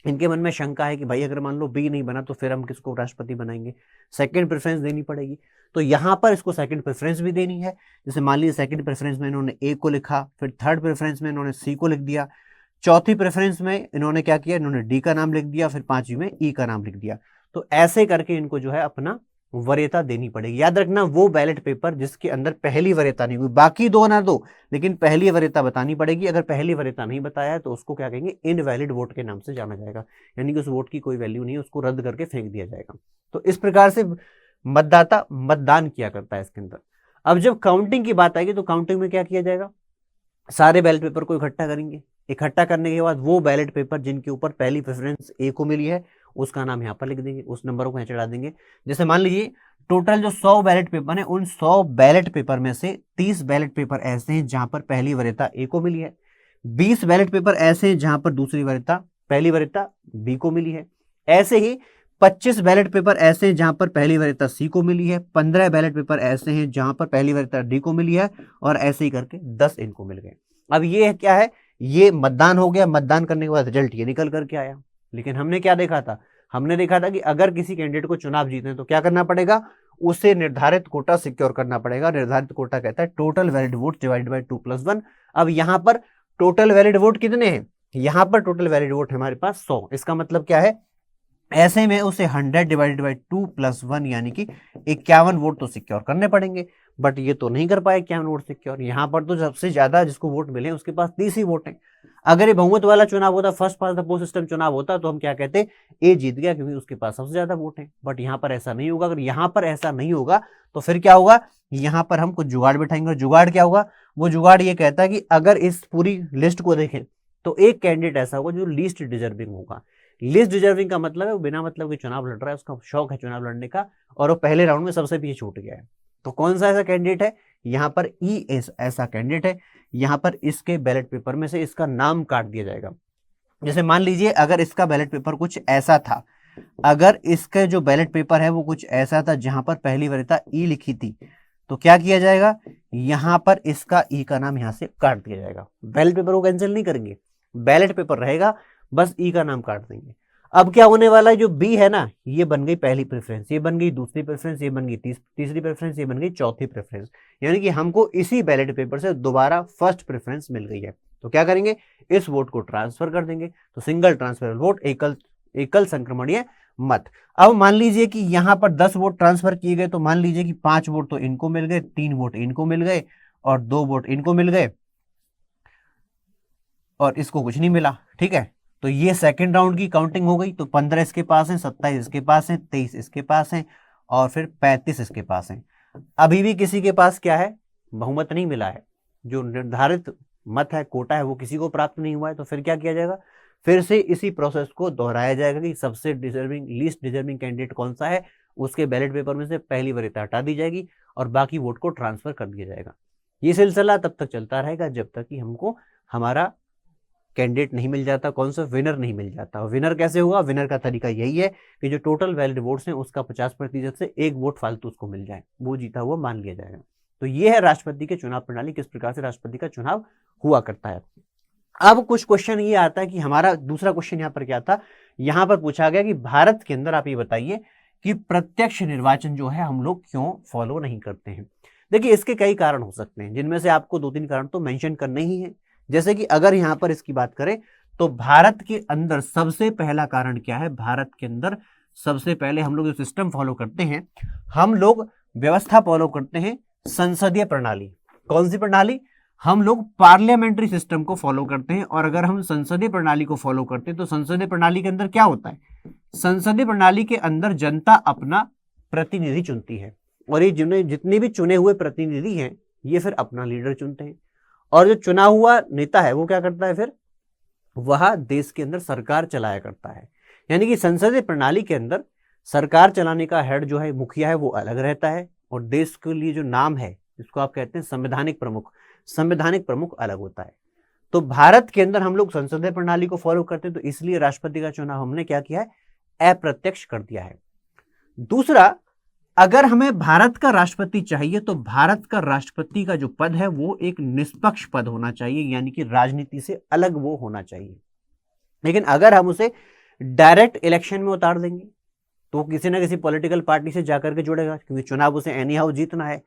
इनके मन में शंका है कि भाई अगर मान लो बी नहीं बना तो फिर हम किसको राष्ट्रपति बनाएंगे, सेकंड प्रेफरेंस देनी पड़ेगी। तो यहां पर इसको सेकंड प्रेफरेंस भी देनी है। जैसे मान लीजिए सेकंड प्रेफरेंस में इन्होंने ए को लिखा, फिर थर्ड प्रेफरेंस में इन्होंने सी को लिख दिया, चौथी प्रेफरेंस में इन्होंने क्या किया, इन्होंने डी का नाम लिख दिया, फिर पांचवी में ई का नाम लिख दिया। तो ऐसे करके इनको जो है अपना वरीयता देनी पड़ेगी। याद रखना, वो बैलेट पेपर जिसके अंदर पहली वरीयता नहीं हुई, बाकी दो ना दो, लेकिन पहली वरीयता बतानी पड़ेगी। अगर पहली वरीयता नहीं बताया है तो उसको क्या कहेंगे, इनवैलिड वोट के नाम से जाना जाएगा, यानी कि उस वोट की कोई वैल्यू नहीं है, उसको रद्द करके फेंक दिया जाएगा। तो इस प्रकार से मतदाता मतदान किया करता है इसके अंदर। अब जब काउंटिंग की बात आएगी तो काउंटिंग में क्या किया जाएगा, सारे बैलेट पेपर को इकट्ठा करेंगे। इकट्ठा करने के बाद वो बैलेट पेपर जिनके ऊपर पहली प्रेफरेंस ए को मिली है उसका नाम यहाँ पर लिख देंगे, उस नंबर को यहाँ चढ़ा देंगे। जैसे मान लीजिए टोटल जो 100 बैलेट पेपर है, उन 100 बैलेट पेपर में से 30 बैलेट पेपर ऐसे हैं जहां पर पहली वरीयता ए को मिली है, 20 बैलेट पेपर ऐसे हैं जहां पर दूसरी वरीयता, पहली वरीयता बी को मिली है। ऐसे ही 25 बैलेट पेपर ऐसे हैं जहां पर पहली वरीयता सी को मिली है, 15 बैलेट पेपर ऐसे हैं जहां पर पहली वरीयता डी को मिली है, और ऐसे ही करके 10 इनको मिल गए। अब ये क्या है, ये मतदान हो गया। मतदान करने के बाद रिजल्ट ये निकल करके आया। लेकिन हमने क्या देखा था, हमने देखा था कि अगर किसी कैंडिडेट को चुनाव जीतने तो क्या करना पड़ेगा, उसे निर्धारित कोटा सिक्योर करना पड़ेगा। निर्धारित कोटा कहता है total valid vote divided by 2+1। अब यहां पर टोटल वैलिड वोट कितने हैं, यहां पर टोटल वैलिड वोट हमारे पास 100। इसका मतलब क्या है, ऐसे में उसे 100 डिवाइडेड बाई 2+1 यानी कि 51 वोट तो सिक्योर करने पड़ेंगे। बट ये तो नहीं कर पाए 51 वोट सिक्योर। यहाँ पर तो सबसे ज्यादा जिसको वोट मिले उसके पास 30 ही वोट हैं। अगर ये बहुमत वाला चुनाव होता, first pass the post system चुनाव होता, तो हम क्या कहते, ए जीत गया क्योंकि उसके पास सबसे ज्यादा वोट है। बट यहाँ पर ऐसा नहीं होगा। अगर यहाँ पर ऐसा नहीं होगा तो फिर क्या होगा, यहाँ पर हम कुछ जुगाड़ बैठाएंगे। और जुगाड़ क्या होगा, वो जुगाड़ ये कहता है कि अगर इस पूरी लिस्ट को देखें तो एक कैंडिडेट ऐसा होगा जो लीस्ट डिजर्विंग होगा। लीस्ट डिजर्विंग का मतलब है वो बिना मतलब के चुनाव लड़ रहा है, उसका शौक है चुनाव लड़ने का, और वो पहले राउंड में सबसे पीछे छूट गया है। तो कौन सा ऐसा कैंडिडेट है, यहाँ पर ई ऐसा कैंडिडेट है। यहाँ पर इसके बैलेट पेपर में से इसका नाम काट दिया जाएगा। जैसे मान लीजिए अगर इसका बैलेट पेपर कुछ ऐसा था, अगर इसका जो बैलेट पेपर है वो कुछ ऐसा था जहां पर पहली वरीयता ई लिखी थी, तो क्या किया जाएगा, यहां पर इसका ई का नाम यहां से काट दिया जाएगा। बैलेट पेपर को कैंसिल नहीं करेंगे, बैलेट पेपर रहेगा, बस ई का नाम काट देंगे। अब क्या होने वाला है, जो बी है ना, ये बन गई पहली प्रेफरेंस, ये बन गई दूसरी प्रेफरेंस, ये बन गई तीसरी प्रेफरेंस, ये बन गई चौथी प्रेफरेंस। यानी कि हमको इसी बैलेट पेपर से दोबारा फर्स्ट प्रेफरेंस मिल गई है। तो क्या करेंगे, इस वोट को ट्रांसफर कर देंगे। तो सिंगल ट्रांसफर वोट, एकल संक्रमणीय मत। अब मान लीजिए कि यहां पर 10 वोट ट्रांसफर किए गए, तो मान लीजिए कि 5 वोट तो इनको मिल गए, 3 वोट इनको मिल गए और 2 वोट इनको मिल गए, और इसको कुछ नहीं मिला। ठीक है, तो ये सेकंड राउंड की काउंटिंग हो गई। तो 15 इसके पास है, 27 इसके पास है, 23 इसके पास है, और फिर 35 इसके पास है। अभी भी किसी के पास क्या है, बहुमत नहीं मिला है, जो निर्धारित मत है, कोटा है, वो किसी को प्राप्त नहीं हुआ है। तो फिर क्या किया जाएगा, फिर से इसी प्रोसेस को दोहराया जाएगा कि सबसे डिजर्विंग, लीस्ट डिजर्विंग कैंडिडेट कौन सा है, उसके बैलेट पेपर में से पहली वरीयता हटा दी जाएगी और बाकी वोट को ट्रांसफर कर दिया जाएगा। ये सिलसिला तब तक चलता रहेगा जब तक कि हमको हमारा कैंडिडेट नहीं मिल जाता, कौन सा, विनर नहीं मिल जाता। विनर कैसे होगा, विनर का तरीका यही है कि जो टोटल वैलिड वोट्स हैं उसका 50% से एक वोट फालतू उसको मिल जाए, वो जीता हुआ मान लिया जाएगा। तो ये है राष्ट्रपति के चुनाव प्रणाली, किस प्रकार से राष्ट्रपति का चुनाव हुआ करता है। अब कुछ क्वेश्चन ये आता है कि हमारा दूसरा क्वेश्चन यहाँ पर क्या था, यहाँ पर पूछा गया कि भारत के अंदर आप ये बताइए कि प्रत्यक्ष निर्वाचन जो है हम लोग क्यों फॉलो नहीं करते हैं। देखिए इसके कई कारण हो सकते हैं, जिनमें से आपको 2-3 कारण तो मेंशन करने ही है। जैसे कि अगर यहाँ पर इसकी बात करें तो भारत के अंदर सबसे पहला कारण क्या है, भारत के अंदर सबसे पहले हम लोग जो सिस्टम फॉलो करते हैं, हम लोग व्यवस्था फॉलो करते हैं संसदीय प्रणाली। कौन सी प्रणाली, हम लोग पार्लियामेंट्री सिस्टम को फॉलो करते हैं। और अगर हम संसदीय प्रणाली को फॉलो करते हैं तो संसदीय प्रणाली के अंदर क्या होता है, संसदीय प्रणाली के अंदर जनता अपना प्रतिनिधि चुनती है, और ये जितने भी चुने हुए प्रतिनिधि हैं ये फिर अपना लीडर चुनते हैं, और जो चुना हुआ नेता है वो क्या करता है, फिर वह देश के अंदर सरकार चलाया करता है। यानी कि संसदीय प्रणाली के अंदर सरकार चलाने का हेड जो है, मुखिया है, वो अलग रहता है, और देश के लिए जो नाम है जिसको आप कहते हैं संवैधानिक प्रमुख, संवैधानिक प्रमुख अलग होता है। तो भारत के अंदर हम लोग संसदीय प्रणाली को फॉलो करते हैं, तो इसलिए राष्ट्रपति का चुनाव हमने क्या किया है, अप्रत्यक्ष कर दिया है। दूसरा, अगर हमें भारत का राष्ट्रपति चाहिए तो भारत का राष्ट्रपति का जो पद है वो एक निष्पक्ष पद होना चाहिए, यानी कि राजनीति से अलग वो होना चाहिए। लेकिन अगर हम उसे डायरेक्ट इलेक्शन में उतार देंगे तो किसी ना किसी पॉलिटिकल पार्टी से जाकर के जुड़ेगा, क्योंकि चुनाव उसे एनी हाउ जीतना है,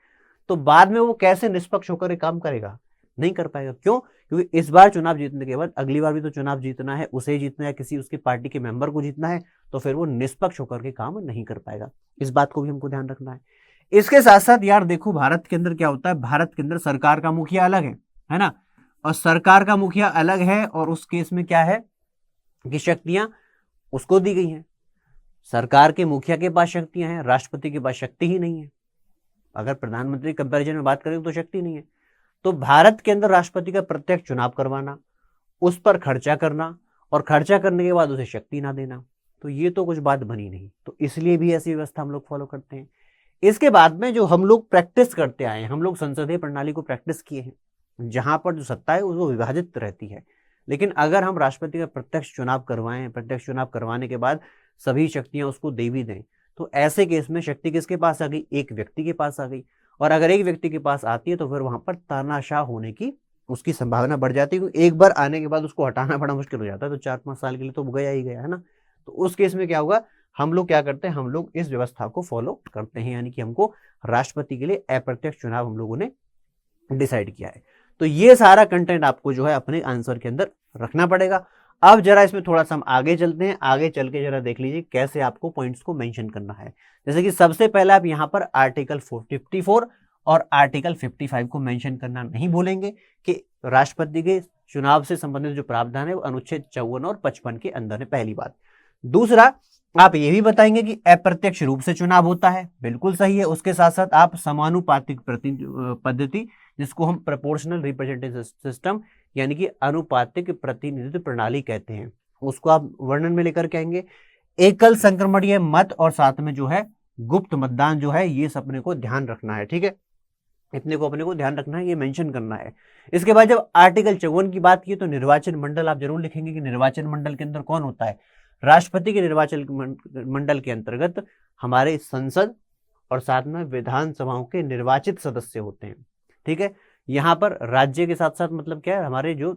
तो बाद में वो कैसे निष्पक्ष होकर काम करेगा, नहीं कर पाएगा। क्यों, क्योंकि इस बार चुनाव जीतने के बाद अगली बार भी तो चुनाव जीतना है, उसे जीतना है, किसी उसकी पार्टी के मेंबर को जीतना है, तो फिर वो निष्पक्ष होकर के काम नहीं कर पाएगा। इस बात को भी हमको ध्यान रखना है। इसके साथ साथ यार देखो, भारत के अंदर क्या होता है, भारत के अंदर सरकार का मुखिया अलग है ना, और सरकार का मुखिया अलग है, और उस केस में क्या है कि शक्तियां उसको दी गई हैं। सरकार के मुखिया के पास शक्तियां हैं, राष्ट्रपति के पास शक्ति ही नहीं है। अगर प्रधानमंत्री कंपैरिजन में बात करें तो शक्ति नहीं है। तो भारत के अंदर राष्ट्रपति का प्रत्यक्ष चुनाव करवाना, उस पर खर्चा करना, और खर्चा करने के बाद उसे शक्ति ना देना, तो ये तो कुछ बात बनी नहीं। तो इसलिए भी ऐसी व्यवस्था हम लोग फॉलो करते हैं। इसके बाद में जो हम लोग प्रैक्टिस करते आए हैं, हम लोग संसदीय प्रणाली को प्रैक्टिस किए हैं, जहां पर जो सत्ता है वो विभाजित रहती है। लेकिन अगर हम राष्ट्रपति का प्रत्यक्ष चुनाव करवाएं, प्रत्यक्ष चुनाव करवाने के बाद सभी शक्तियां उसको दे भी दें, तो ऐसे केस में शक्ति किसके पास आ गई, एक व्यक्ति के पास आ गई। और अगर एक व्यक्ति के पास आती है तो फिर वहां पर तानाशाह होने की उसकी संभावना बढ़ जाती है, क्योंकि एक बार आने के बाद उसको हटाना बड़ा मुश्किल हो जाता है। तो 4-5 साल के लिए तो गया ही गया है ना। तो उस केस में क्या होगा, हम लोग क्या करते हैं, हम लोग इस व्यवस्था को फॉलो करते हैं, यानी कि हमको राष्ट्रपति के लिए अप्रत्यक्ष चुनाव हम लोगों ने डिसाइड किया है। तो ये सारा कंटेंट आपको जो है अपने आंसर के अंदर रखना पड़ेगा। अब जरा इसमें थोड़ा सा हम आगे चलते हैं, आगे चल के जरा देख लीजिए कैसे आपको पॉइंट्स को मेंशन करना है। जैसे कि सबसे पहले आप यहाँ पर आर्टिकल 54 और आर्टिकल 55 को मेंशन करना नहीं भूलेंगे कि राष्ट्रपति के चुनाव से संबंधित जो प्रावधान है वो अनुच्छेद 54 और 55 के अंदर है, पहली बात। दूसरा, आप ये भी बताएंगे कि अप्रत्यक्ष रूप से चुनाव होता है, बिल्कुल सही है। उसके साथ साथ आप समानुपातिक पद्धति, जिसको हम प्रोपोर्शनल रिप्रेजेंटेटिव सिस्टम यानी कि अनुपातिक प्रतिनिधित्व प्रणाली कहते हैं, उसको आप वर्णन में लेकर के आएंगे। एकल संक्रमणीय मत और साथ में जो है गुप्त मतदान जो है, ये सब अपने को ध्यान रखना है, ठीक है, इतने को अपने को ध्यान रखना है, ये मेंशन करना है। इसके बाद जब आर्टिकल 54 की बात की तो निर्वाचन मंडल आप जरूर लिखेंगे कि निर्वाचन मंडल के अंदर कौन होता है, राष्ट्रपति के निर्वाचन मंडल के अंतर्गत हमारे संसद और साथ में विधानसभाओं के निर्वाचित सदस्य होते हैं, ठीक है। यहाँ पर राज्य के साथ साथ मतलब क्या है, हमारे जो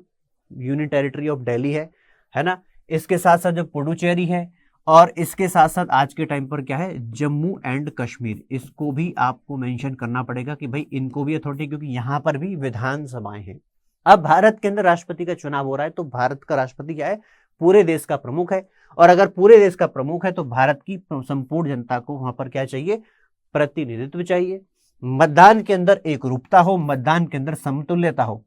यूनियन टेरिटरी ऑफ दिल्ली है ना, इसके साथ साथ जो पुडुचेरी है, और इसके साथ साथ आज के टाइम पर क्या है, जम्मू एंड कश्मीर, इसको भी आपको मेंशन करना पड़ेगा कि भाई इनको भी अथॉरिटी, क्योंकि यहाँ पर भी विधानसभाएं हैं। अब भारत के अंदर राष्ट्रपति का चुनाव हो रहा है, तो भारत का राष्ट्रपति क्या है, पूरे देश का प्रमुख है, और अगर पूरे देश का प्रमुख है तो भारत की संपूर्ण जनता को वहां पर क्या चाहिए, प्रतिनिधित्व चाहिए। मतदान के अंदर एक रूपता हो, मतदान के अंदर समतुल्यता हो।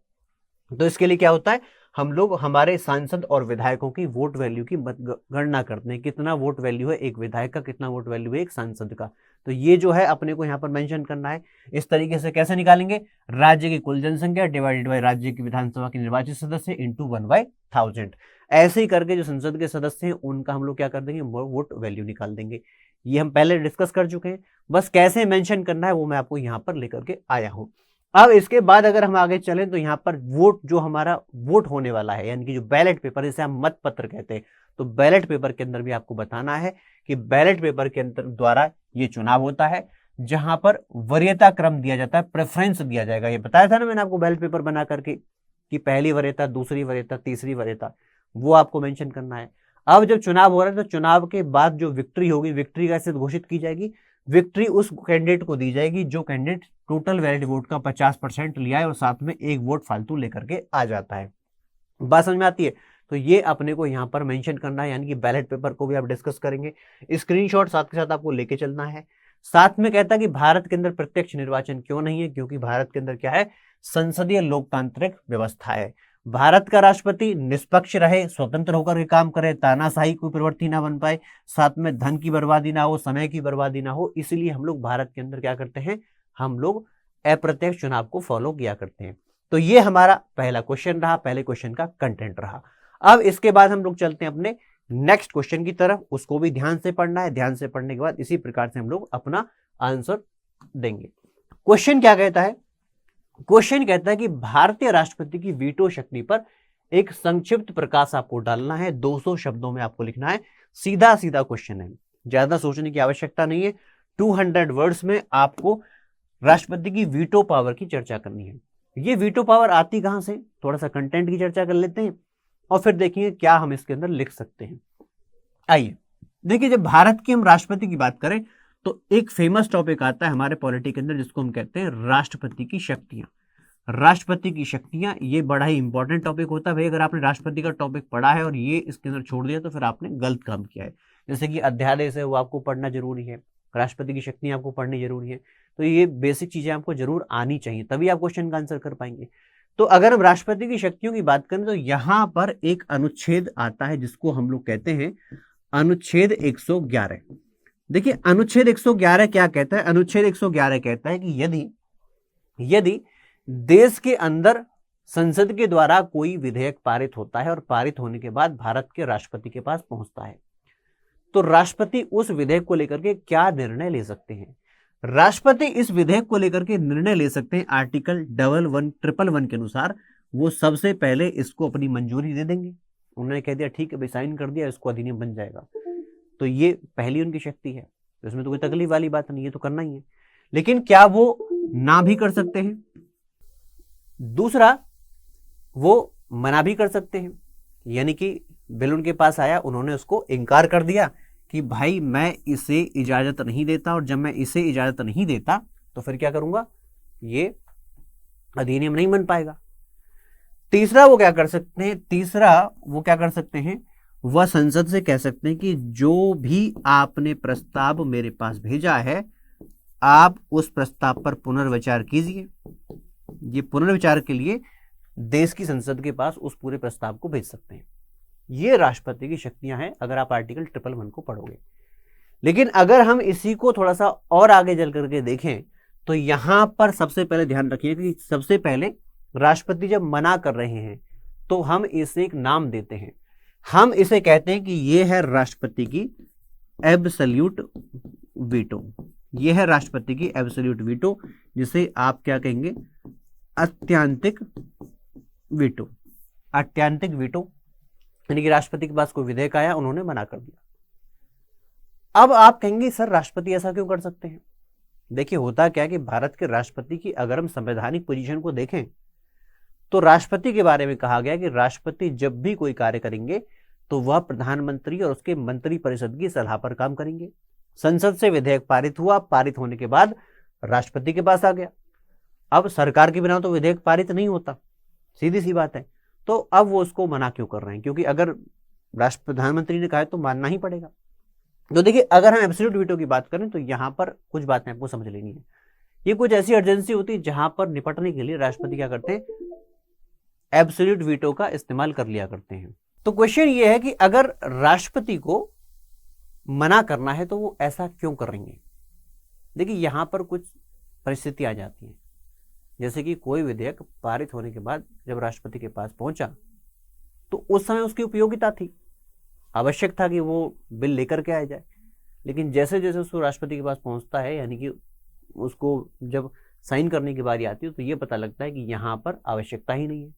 तो इसके लिए क्या होता है, हम लोग हमारे सांसद और विधायकों की वोट वैल्यू की गणना करते हैं, कितना वोट वैल्यू है एक विधायक का, कितना वोट वैल्यू है एक सांसद का। तो ये जो है अपने को यहाँ पर मेंशन करना है। इस तरीके से कैसे निकालेंगे, राज्य की कुल जनसंख्या डिवाइडेड बाय राज्य की विधानसभा के निर्वाचित सदस्य इंटू 1/1000, ऐसे ही करके जो संसद के सदस्य हैं उनका हम लोग क्या कर देंगे, वोट वैल्यू निकाल देंगे। ये हम पहले डिस्कस कर चुके हैं, बस कैसे मेंशन करना है वो मैं आपको यहाँ पर लेकर के आया हूँ। अब इसके बाद अगर हम आगे चलें तो यहाँ पर वोट जो हमारा वोट होने वाला है, यानी कि जो बैलेट पेपर, जिसे हम मत पत्र कहते हैं, तो बैलेट पेपर के अंदर भी आपको बताना है कि बैलेट पेपर के अंदर द्वारा ये चुनाव होता है, जहां पर वरीयता क्रम दिया जाता है, प्रेफरेंस दिया जाएगा। ये बताया था ना मैंने आपको बैलेट पेपर बना करके, कि पहली वरीयता, दूसरी वरीयता, तीसरी वरीयता, वो आपको मेंशन करना है। अब जब चुनाव हो रहा है तो चुनाव के बाद जो विक्ट्री होगी, विक्ट्री कैसे घोषित की जाएगी? विक्ट्री उस कैंडिडेट को दी जाएगी जो कैंडिडेट टोटल वैलिड वोट का 50% लिया है और साथ में एक वोट फालतू लेकर के आ जाता है। बात समझ में आती है? तो ये अपने को यहाँ पर मेंशन करना है, यानी कि बैलेट पेपर को भी आप डिस्कस करेंगे, स्क्रीनशॉट साथ के साथ आपको लेके चलना है। साथ में कहता है कि भारत के अंदर प्रत्यक्ष निर्वाचन क्यों नहीं है? क्योंकि भारत के अंदर क्या है? संसदीय लोकतांत्रिक व्यवस्था है। भारत का राष्ट्रपति निष्पक्ष रहे, स्वतंत्र होकर के काम करे, तानाशाही कोई प्रवृत्ति ना बन पाए, साथ में धन की बर्बादी ना हो, समय की बर्बादी ना हो, इसलिए हम लोग भारत के अंदर क्या करते हैं? हम लोग अप्रत्यक्ष चुनाव को फॉलो किया करते हैं। तो ये हमारा पहला क्वेश्चन रहा, पहले क्वेश्चन का कंटेंट रहा। अब इसके बाद हम लोग चलते हैं अपने नेक्स्ट क्वेश्चन की तरफ, उसको भी ध्यान से पढ़ना है। ध्यान से पढ़ने के बाद इसी प्रकार से हम लोग अपना आंसर देंगे। क्वेश्चन क्या कहता है? क्वेश्चन कहता है कि भारतीय राष्ट्रपति की वीटो शक्ति पर एक संक्षिप्त प्रकाश आपको डालना है, 200 शब्दों में आपको लिखना है। सीधा सीधा क्वेश्चन है, ज्यादा सोचने की आवश्यकता नहीं है। 200 वर्ड्स में आपको राष्ट्रपति की वीटो पावर की चर्चा करनी है। ये वीटो पावर आती कहां से? थोड़ा सा कंटेंट की चर्चा कर लेते हैं और फिर देखेंगे क्या हम इसके अंदर लिख सकते हैं। आइए देखिए, जब भारत के हम राष्ट्रपति की बात करें तो एक फेमस टॉपिक आता है हमारे पॉलिटी के अंदर, जिसको हम कहते हैं राष्ट्रपति की शक्तियां। राष्ट्रपति की शक्तियां, ये बड़ा ही इंपॉर्टेंट टॉपिक होता है भाई। अगर आपने राष्ट्रपति का टॉपिक पढ़ा है और ये इसके अंदर छोड़ दिया तो फिर आपने गलत काम किया है। जैसे कि अध्यादेश है, वो आपको पढ़ना जरूरी है, राष्ट्रपति की शक्तियां आपको पढ़नी जरूरी है। तो ये बेसिक चीजें आपको जरूर आनी चाहिए, तभी आप क्वेश्चन का आंसर कर पाएंगे। तो अगर हम राष्ट्रपति की शक्तियों की बात करें तो यहां पर एक अनुच्छेद आता है जिसको हम लोग कहते हैं अनुच्छेद 111। देखिए अनुच्छेद 111 क्या कहता है? अनुच्छेद 111 कहता है कि यदि देश के अंदर संसद के द्वारा कोई विधेयक पारित होता है और पारित होने के बाद भारत के राष्ट्रपति के पास पहुंचता है, तो राष्ट्रपति उस विधेयक को लेकर के क्या निर्णय ले सकते हैं? राष्ट्रपति इस विधेयक को लेकर के निर्णय ले सकते हैं आर्टिकल 1111 के अनुसार। वो सबसे पहले इसको अपनी मंजूरी दे देंगे। उन्होंने कह दिया ठीक है भाई, साइन कर दिया, इसको अधिनियम बन जाएगा। तो ये पहली उनकी शक्ति है, तो इसमें तो कोई तकलीफ वाली बात नहीं है, तो करना ही है। लेकिन क्या वो ना भी कर सकते हैं? दूसरा, वो मना भी कर सकते हैं, यानी कि बिल उनके पास आया, उन्होंने उसको इनकार कर दिया कि भाई मैं इसे इजाजत नहीं देता, और जब मैं इसे इजाजत नहीं देता तो फिर क्या करूंगा? ये अधिनियम नहीं बन पाएगा। तीसरा वो क्या कर सकते हैं? वह संसद से कह सकते हैं कि जो भी आपने प्रस्ताव मेरे पास भेजा है, आप उस प्रस्ताव पर पुनर्विचार कीजिए। ये पुनर्विचार के लिए देश की संसद के पास उस पूरे प्रस्ताव को भेज सकते हैं। ये राष्ट्रपति की शक्तियां हैं अगर आप आर्टिकल 111 को पढ़ोगे। लेकिन अगर हम इसी को थोड़ा सा और आगे चल करके देखें तो यहां पर सबसे पहले ध्यान रखिए कि सबसे पहले राष्ट्रपति जब मना कर रहे हैं तो हम इसे एक नाम देते हैं। हम इसे कहते हैं कि ये है राष्ट्रपति की एब्सोल्यूट वीटो। ये है राष्ट्रपति की एब्सोल्यूट वीटो, जिसे आप क्या कहेंगे? अत्यंतिक वीटो। अत्यंतिक वीटो यानी कि राष्ट्रपति के पास कोई विधेयक आया, उन्होंने मना कर दिया। अब आप कहेंगे सर राष्ट्रपति ऐसा क्यों कर सकते हैं? देखिए होता क्या है कि भारत के राष्ट्रपति की अगर हम संवैधानिक पोजीशन को देखें तो राष्ट्रपति के बारे में कहा गया कि राष्ट्रपति जब भी कोई कार्य करेंगे तो वह प्रधानमंत्री और उसके मंत्री परिषद की सलाह पर काम करेंगे। संसद से विधेयक पारित हुआ, पारित होने के बाद राष्ट्रपति के पास आ गया। अब सरकार के बिना तो विधेयक पारित नहीं होता, सीधी सी बात है। तो अब वो उसको मना क्यों कर रहे हैं? क्योंकि अगर प्रधानमंत्री ने कहा है तो मानना ही पड़ेगा। तो देखिए अगर हम एब्सोल्यूट वीटो की बात करें तो यहां पर कुछ बातें आपको समझ लेनी है। ये कुछ ऐसी अर्जेंसी होती है जहां पर निपटने के लिए राष्ट्रपति क्या करते हैं? एब्सोल्यूट वीटो का इस्तेमाल कर लिया करते हैं। तो क्वेश्चन ये है कि अगर राष्ट्रपति को मना करना है तो वो ऐसा क्यों करेंगे? देखिए यहां पर कुछ परिस्थिति आ जाती है, जैसे कि कोई विधेयक पारित होने के बाद जब राष्ट्रपति के पास पहुंचा तो उस समय उसकी उपयोगिता थी, आवश्यक था कि वो बिल लेकर के आ जाए। लेकिन जैसे जैसे उसको राष्ट्रपति के पास पहुंचता है, यानी कि उसको जब साइन करने की बारी आती है, तो ये पता लगता है कि यहाँ पर आवश्यकता ही नहीं है।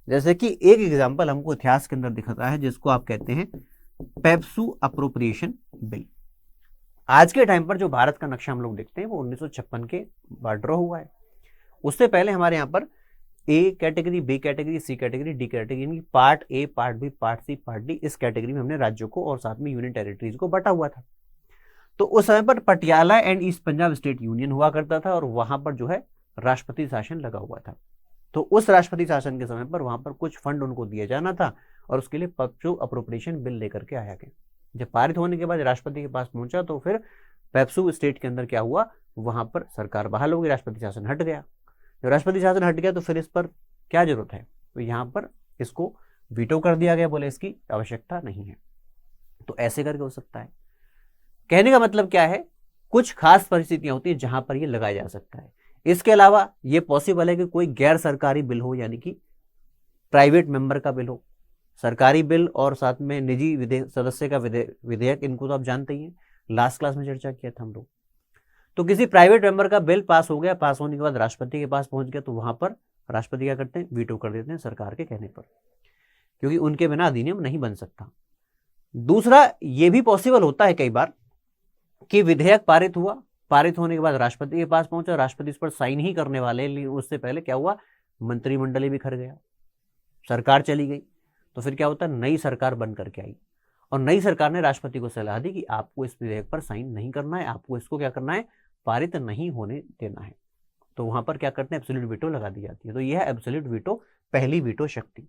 जैसे कि एक एग्जाम्पल हमको इतिहास के अंदर दिखता है जिसको आप कहते हैं पेप्सू अप्रोप्रिएशन बिल। आज के टाइम पर जो भारत का नक्शा हम लोग देखते हैं वो 1956 के बाद ड्रॉ हुआ है। उससे पहले हमारे यहाँ पर A category, B category, C category, D category, यानी part A, part B, part C, part D, इस कैटेगरी में हमने राज्यों को और साथ में यूनियन टेरिटरीज को बांटा हुआ था। तो उस समय पर Patiala and east Punjab state union हुआ करता था और वहां पर जो है राष्ट्रपति शासन लगा हुआ था। तो उस राष्ट्रपति शासन के समय पर वहां पर कुछ फंड उनको दिया जाना था और उसके लिए पेप्सू अप्रोप्रिएशन बिल लेकर के आया गया। जब पारित होने के बाद राष्ट्रपति के पास पहुंचा तो फिर पेप्सू स्टेट के अंदर क्या हुआ, वहां पर सरकार बहाल हो गई, राष्ट्रपति शासन हट गया। जब राष्ट्रपति शासन हट गया तो फिर इस पर क्या जरूरत है, तो यहाँ पर इसको वीटो कर दिया गया, बोले इसकी आवश्यकता नहीं है। तो ऐसे करके हो सकता है। कहने का मतलब क्या है, कुछ खास परिस्थितियां होती है जहां पर ये लगाया जा सकता है। इसके अलावा ये पॉसिबल है कि कोई गैर सरकारी बिल हो, यानी कि प्राइवेट मेंबर का बिल हो। सरकारी बिल और साथ में निजी सदस्य का विधेयक, इनको तो आप जानते ही हैं, लास्ट क्लास में चर्चा किया था हम लोग। तो किसी प्राइवेट मेंबर का बिल पास हो गया, पास होने के बाद राष्ट्रपति के पास पहुंच गया, तो वहां पर राष्ट्रपति क्या करते हैं, वीटो कर देते हैं सरकार के कहने पर, क्योंकि उनके बिना अधिनियम नहीं बन सकता। दूसरा, ये भी पॉसिबल होता है कई बार कि विधेयक पारित हुआ, पारित होने के बाद राष्ट्रपति के पास पहुंचा, राष्ट्रपति इस पर साइन ही करने वाले, लेकिन उससे पहले क्या हुआ, मंत्रिमंडल ही बिखर गया, सरकार चली गई। तो फिर क्या होता है, नई सरकार बन करके आई और नई सरकार ने राष्ट्रपति को सलाह दी कि आपको इस विधेयक पर साइन नहीं करना है, आपको इसको क्या करना है, पारित नहीं होने देना है। तो वहां पर क्या करते हैं, एब्सोल्यूट वीटो लगा दी जाती है। तो यह है एब्सोल्यूट वीटो, पहली वीटो शक्ति।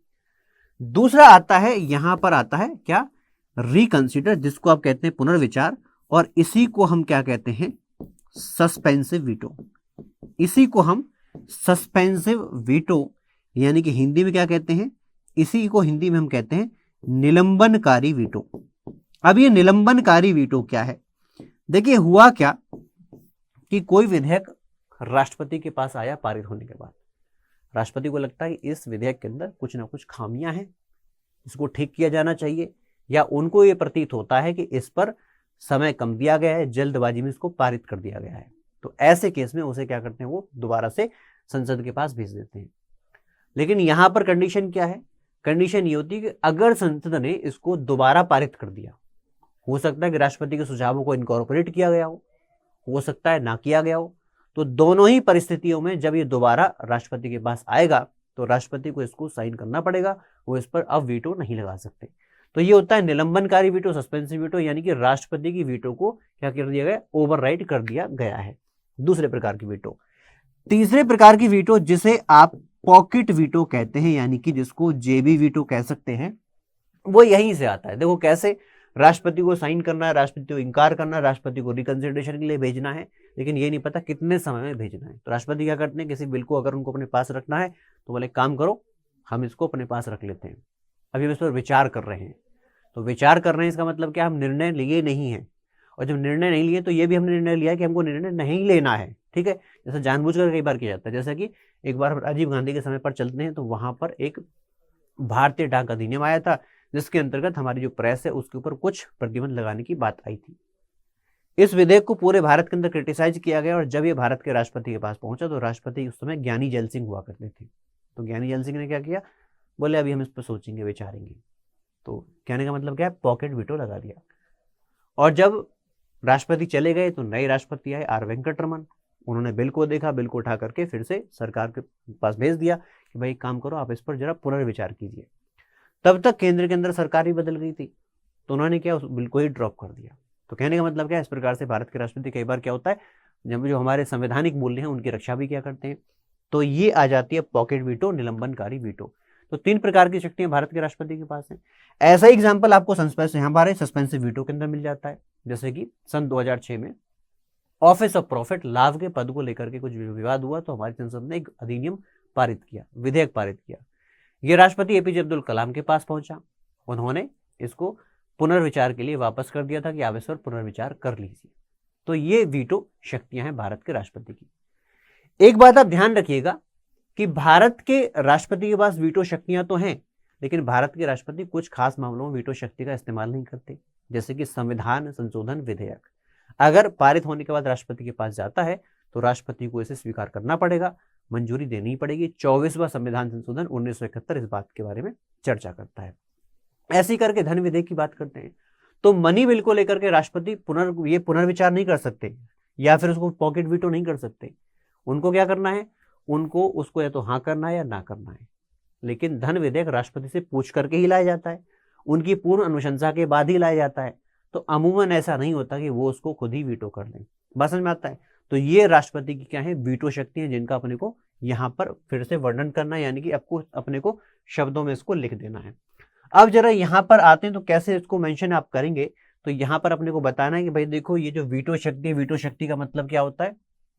दूसरा आता है, यहां पर आता है क्या, रिकंसिडर, जिसको आप कहते हैं पुनर्विचार, और इसी को हम क्या कहते हैं, सस्पेंसिव वीटो। इसी को हम सस्पेंसिव वीटो, यानी कि हिंदी में क्या कहते हैं, इसी को हिंदी में हम कहते हैं निलंबनकारी वीटो। अब ये निलंबनकारी वीटो क्या है, देखिए हुआ क्या कि कोई विधेयक राष्ट्रपति के पास आया पारित होने के बाद, राष्ट्रपति को लगता है कि इस विधेयक के अंदर कुछ ना कुछ खामियां हैं, इसको ठीक किया जाना चाहिए, या उनको ये प्रतीत होता है कि इस पर समय कम दिया गया है, जल्दबाजी में इसको पारित कर दिया गया है। तो ऐसे केस में उसे क्या करते हैं, वो दोबारा से संसद के पास भेज देते हैं। लेकिन यहां पर कंडीशन क्या है, कंडीशन ये होती है कि अगर संसद ने इसको दोबारा पारित कर दिया, हो सकता है कि राष्ट्रपति के सुझावों को इनकॉर्पोरेट किया गया हो सकता है ना किया गया हो, तो दोनों ही परिस्थितियों में जब ये दोबारा राष्ट्रपति के पास आएगा तो राष्ट्रपति को इसको साइन करना पड़ेगा, वो इस पर अब वीटो नहीं लगा सकते। तो ये होता है निलंबनकारी वीटो, सस्पेंसिव वीटो, यानी कि राष्ट्रपति की वीटो को क्या कर दिया गया, ओवरराइड कर दिया गया है। दूसरे प्रकार की वीटो। तीसरे प्रकार की वीटो जिसे आप पॉकेट वीटो कहते हैं, यानी कि जिसको जेबी वीटो कह सकते हैं, वो यहीं से आता है। देखो कैसे, राष्ट्रपति को साइन करना है, राष्ट्रपति को इनकार करना है, राष्ट्रपति को रिकंसिडरेशन के लिए भेजना है, लेकिन ये नहीं पता कितने समय में भेजना है। तो राष्ट्रपति क्या करते हैं, किसी बिल को अगर उनको अपने पास रखना है तो बोले काम करो, हम इसको अपने पास रख लेते हैं, अभी हम इस पर विचार कर रहे हैं। तो विचार कर रहे हैं इसका मतलब क्या, हम निर्णय लिए नहीं है, और जब निर्णय नहीं लिए तो ये भी हमने निर्णय लिया कि हमको निर्णय नहीं लेना है। ठीक है, जैसे जानबूझकर कई बार किया जाता है, जैसा कि एक बार राजीव गांधी के समय पर चलते हैं तो वहां पर एक भारतीय डाक अधिनियम आया था, जिसके अंतर्गत हमारी जो प्रेस है उसके ऊपर कुछ प्रतिबंध लगाने की बात आई थी। इस विधेयक को पूरे भारत के अंदर क्रिटिसाइज किया गया, और जब ये भारत के राष्ट्रपति के पास पहुंचा तो राष्ट्रपति उस समय ज्ञानी जैल सिंह हुआ करते थे। तो ज्ञानी जैल सिंह ने क्या किया, बोले अभी हम इस पर सोचेंगे, विचारेंगे। तो कहने का मतलब क्या है, पॉकेट वीटो लगा दिया। और जब राष्ट्रपति चले गए तो नए राष्ट्रपति आए, आर वेंकटरमन। उन्होंने बिल को देखा, बिल को उठा करके फिर से सरकार के पास भेज दिया कि भाई काम करो, आप इस पर जरा पुनर्विचार कीजिए। तब तक केंद्र के अंदर सरकार ही बदल गई थी, तो उन्होंने क्या, उस बिल को ही ड्रॉप कर दिया। तो कहने का मतलब क्या है, इस प्रकार से भारत के राष्ट्रपति कई बार क्या होता है, जब जो हमारे संवैधानिक मूल्य हैं उनकी रक्षा भी क्या करते हैं। तो ये आ जाती है पॉकेट वीटो, निलंबनकारी वीटो। तो 3 प्रकार की शक्तियां भारत के राष्ट्रपति के पास हैं। ऐसा ही एग्जाम्पल आपको सस्पेंसिव वीटो के अंदर मिल जाता है, जैसे कि सन 2006 में ऑफिस ऑफ प्रॉफिट लाभ के पद को लेकर के कुछ विवाद हुआ, तो हमारी संसद ने एक अधिनियम पारित किया, विधेयक पारित किया। ये राष्ट्रपति एपीजे अब्दुल कलाम के पास पहुंचा, उन्होंने इसको पुनर्विचार के लिए वापस कर दिया था कि आप इस पर पुनर्विचार कर लीजिए। तो ये वीटो शक्तियां हैं भारत के राष्ट्रपति की। एक बात आप ध्यान रखिएगा कि भारत के राष्ट्रपति के पास वीटो शक्तियां तो हैं, लेकिन भारत के राष्ट्रपति कुछ खास मामलों में वीटो शक्ति का इस्तेमाल नहीं करते, जैसे कि संविधान संशोधन विधेयक अगर पारित होने के बाद राष्ट्रपति के पास जाता है तो राष्ट्रपति को इसे स्वीकार करना पड़ेगा, मंजूरी देनी पड़ेगी। 24वां संविधान संशोधन 1971 इस बात के बारे में चर्चा करता है। ऐसी करके धन विधेयक की बात करते हैं, तो मनी बिल को लेकर के राष्ट्रपति पुनर्विचार नहीं कर सकते, या फिर उसको पॉकेट वीटो नहीं कर सकते। उनको क्या करना है, उनको उसको या तो हाँ करना है या ना करना है। लेकिन धन विधेयक राष्ट्रपति से पूछ करके ही लाया जाता है, उनकी पूर्ण अनुशंसा के बाद ही लाया जाता है। तो अमूमन ऐसा नहीं होता कि वो उसको खुद ही वीटो कर लें। बात समझ में आता है? तो ये राष्ट्रपति की क्या है, वीटो शक्ति है, जिनका अपने को यहाँ पर फिर से वर्णन करना है, यानी कि आपको अपने को शब्दों में इसको लिख देना है। अब जरा यहाँ पर आते हैं तो कैसे इसको मेंशन आप करेंगे। तो यहाँ पर अपने को बताना है कि भाई देखो, ये जो वीटो शक्ति है, वीटो शक्ति का मतलब क्या होता है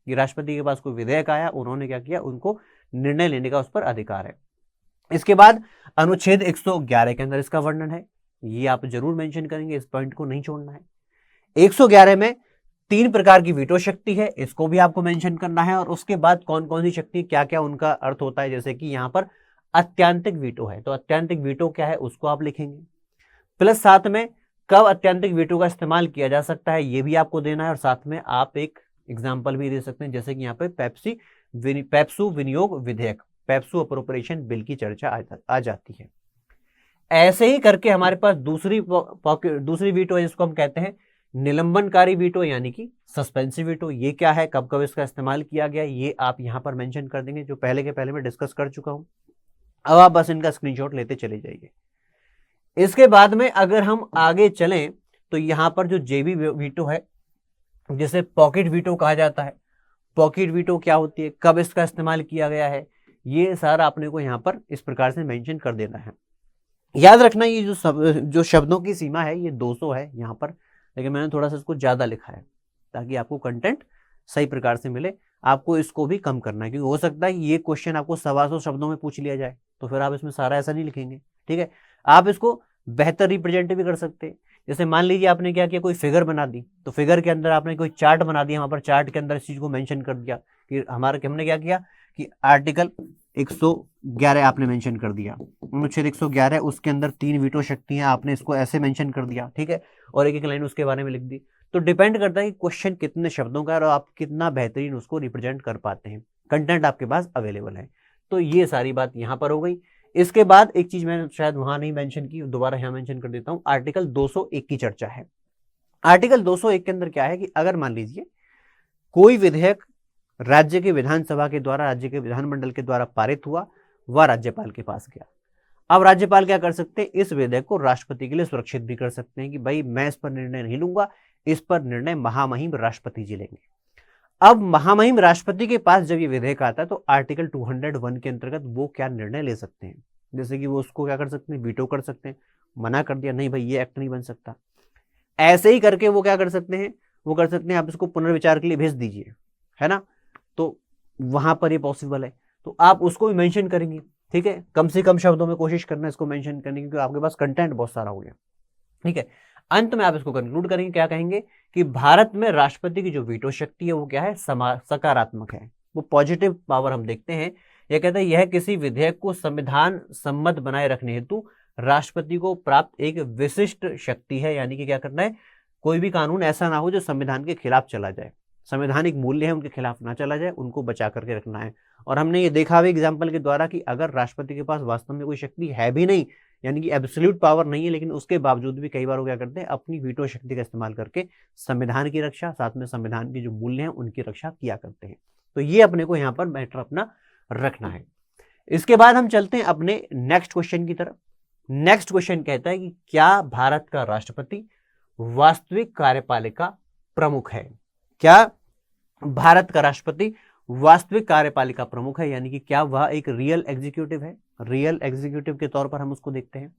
कि राष्ट्रपति के पास कोई विधेयक आया, उन्होंने क्या किया, उनको निर्णय लेने का उस पर अधिकार है। इसके बाद अनुच्छेद 111 के अंदर इसका वर्णन है, ये आप जरूर मेंशन करेंगे, इस पॉइंट को नहीं छोड़ना है। 111 में 3 प्रकार की वीटो शक्ति है, इसको भी आपको मेंशन करना है। और उसके बाद कौन कौन सी शक्ति, क्या क्या उनका अर्थ होता है। जैसे कि यहाँ पर अत्यंतिक वीटो है, तो अत्यंतिक वीटो क्या है उसको आप लिखेंगे। प्लस साथ में कब अत्यंतिक वीटो का इस्तेमाल किया जा सकता है ये भी आपको देना है। और साथ में आप एक एग्जाम्पल भी दे सकते हैं, जैसे कि यहाँ पे पेप्सू विनियोग विधेयक, पेप्सू अप्रोप्रिएशन बिल की चर्चा आ जाती है। ऐसे ही करके हमारे पास दूसरी वीटो है, जिसको हम कहते हैं निलंबनकारी वीटो, यानी कि सस्पेंसिव वीटो। ये क्या है, कब कब इसका इस्तेमाल किया गया, ये आप यहाँ पर मेंशन कर देंगे, जो पहले के पहले मैं डिस्कस कर चुका हूं। अब आप बस इनका स्क्रीनशॉट लेते चले जाइए। इसके बाद में अगर हम आगे चलें तो यहाँ पर जो जेबी वीटो है, जिसे पॉकेट वीटो कहा जाता है, पॉकेट वीटो क्या होती है, कब इसका इस्तेमाल किया गया है, ये सारा अपने को यहाँ पर इस प्रकार से मेंशन कर देना है। याद रखना ये जो शब्दों की सीमा है ये 200 है यहाँ पर, लेकिन मैंने थोड़ा सा इसको ज्यादा लिखा है ताकि आपको कंटेंट सही प्रकार से मिले। आपको इसको भी कम करना है, क्योंकि हो सकता है कि ये क्वेश्चन आपको 125 शब्दों में पूछ लिया जाए, तो फिर आप इसमें सारा ऐसा नहीं लिखेंगे। ठीक है, आप इसको बेहतर रिप्रेजेंट भी कर सकते हैं। जैसे मान लीजिए आपने क्या किया, कोई फिगर बना दी, तो फिगर के अंदर आपने कोई चार्ट बना दिया, वहां पर चार्ट के अंदर इस चीज को मेंशन कर दिया कि हमने क्या किया कि आर्टिकल 111 आपने मेंशन कर दिया, अनुच्छेद 111 उसके अंदर 3 वीटो शक्तियां, आपने इसको ऐसे मेंशन कर दिया। ठीक है, और एक एक लाइन उसके बारे में लिख दी। तो डिपेंड करता है कि क्वेश्चन कितने शब्दों का है और आप कितना बेहतरीन उसको रिप्रेजेंट कर पाते हैं, कंटेंट आपके पास अवेलेबल है। तो ये सारी बात यहाँ पर हो गई। इसके बाद एक चीज मैंने शायद वहां नहीं मेंशन की, दोबारा यहाँ मेंशन कर देता हूं, आर्टिकल 201 की चर्चा है। आर्टिकल 201 के अंदर क्या है कि अगर मान लीजिए कोई विधेयक राज्य के विधानसभा के द्वारा, राज्य के विधानमंडल के द्वारा पारित हुआ, वह राज्यपाल के पास गया। अब राज्यपाल क्या कर सकते हैं, इस विधेयक को राष्ट्रपति के लिए सुरक्षित भी कर सकते हैं कि भाई मैं इस पर निर्णय नहीं लूंगा, इस पर निर्णय महामहिम राष्ट्रपति जी लेंगे। अब महामहिम राष्ट्रपति के पास जब ये विधेयक आता है तो आर्टिकल 201 के अंतर्गत वो क्या निर्णय ले सकते हैं, जैसे कि वो उसको क्या कर सकते हैं, वीटो कर सकते हैं, मना कर दिया नहीं भाई ये एक्ट नहीं बन सकता। ऐसे ही करके वो क्या कर सकते हैं, वो कर सकते हैं आप इसको पुनर्विचार के लिए भेज दीजिए, है ना, तो वहां पर ये पॉसिबल है, तो आप उसको भी मेंशन करेंगे। ठीक है, कम से कम शब्दों में कोशिश करना इसको मेंशन करने की, क्योंकि आपके पास कंटेंट बहुत सारा हो गया। ठीक है, अंत में आप इसको कंक्लूड करेंगे, क्या कहेंगे कि भारत में राष्ट्रपति की जो वीटो शक्ति है वो क्या है, सकारात्मक है, वो पॉजिटिव पावर हम देखते हैं। यह कहता है यह किसी विधेयक को संविधान सम्मत बनाए रखने हेतु राष्ट्रपति को प्राप्त एक विशिष्ट शक्ति है, यानी कि क्या करना है, कोई भी कानून ऐसा ना हो जो संविधान के खिलाफ चला जाए, संवैधानिक मूल्य है उनके खिलाफ ना चला जाए, उनको बचा करके रखना है। और हमने ये देखा भी एग्जाम्पल के द्वारा कि अगर राष्ट्रपति के पास वास्तव में कोई शक्ति है भी नहीं, यानी कि एब्सोल्यूट पावर नहीं है, लेकिन उसके बावजूद भी कई बार वो क्या करते हैं, अपनी वीटो शक्ति का इस्तेमाल करके संविधान की रक्षा, साथ में संविधान के जो मूल्य हैं उनकी रक्षा किया करते हैं। तो ये अपने को यहाँ पर मैटर अपना रखना है। इसके बाद हम चलते हैं अपने नेक्स्ट क्वेश्चन की तरफ। नेक्स्ट क्वेश्चन कहता है कि क्या भारत का राष्ट्रपति वास्तविक कार्यपालिका प्रमुख है, क्या भारत का राष्ट्रपति वास्तविक कार्यपालिका प्रमुख है, यानी कि क्या वह एक रियल एग्जीक्यूटिव है, रियल एग्जीक्यूटिव के तौर पर हम उसको देखते हैं।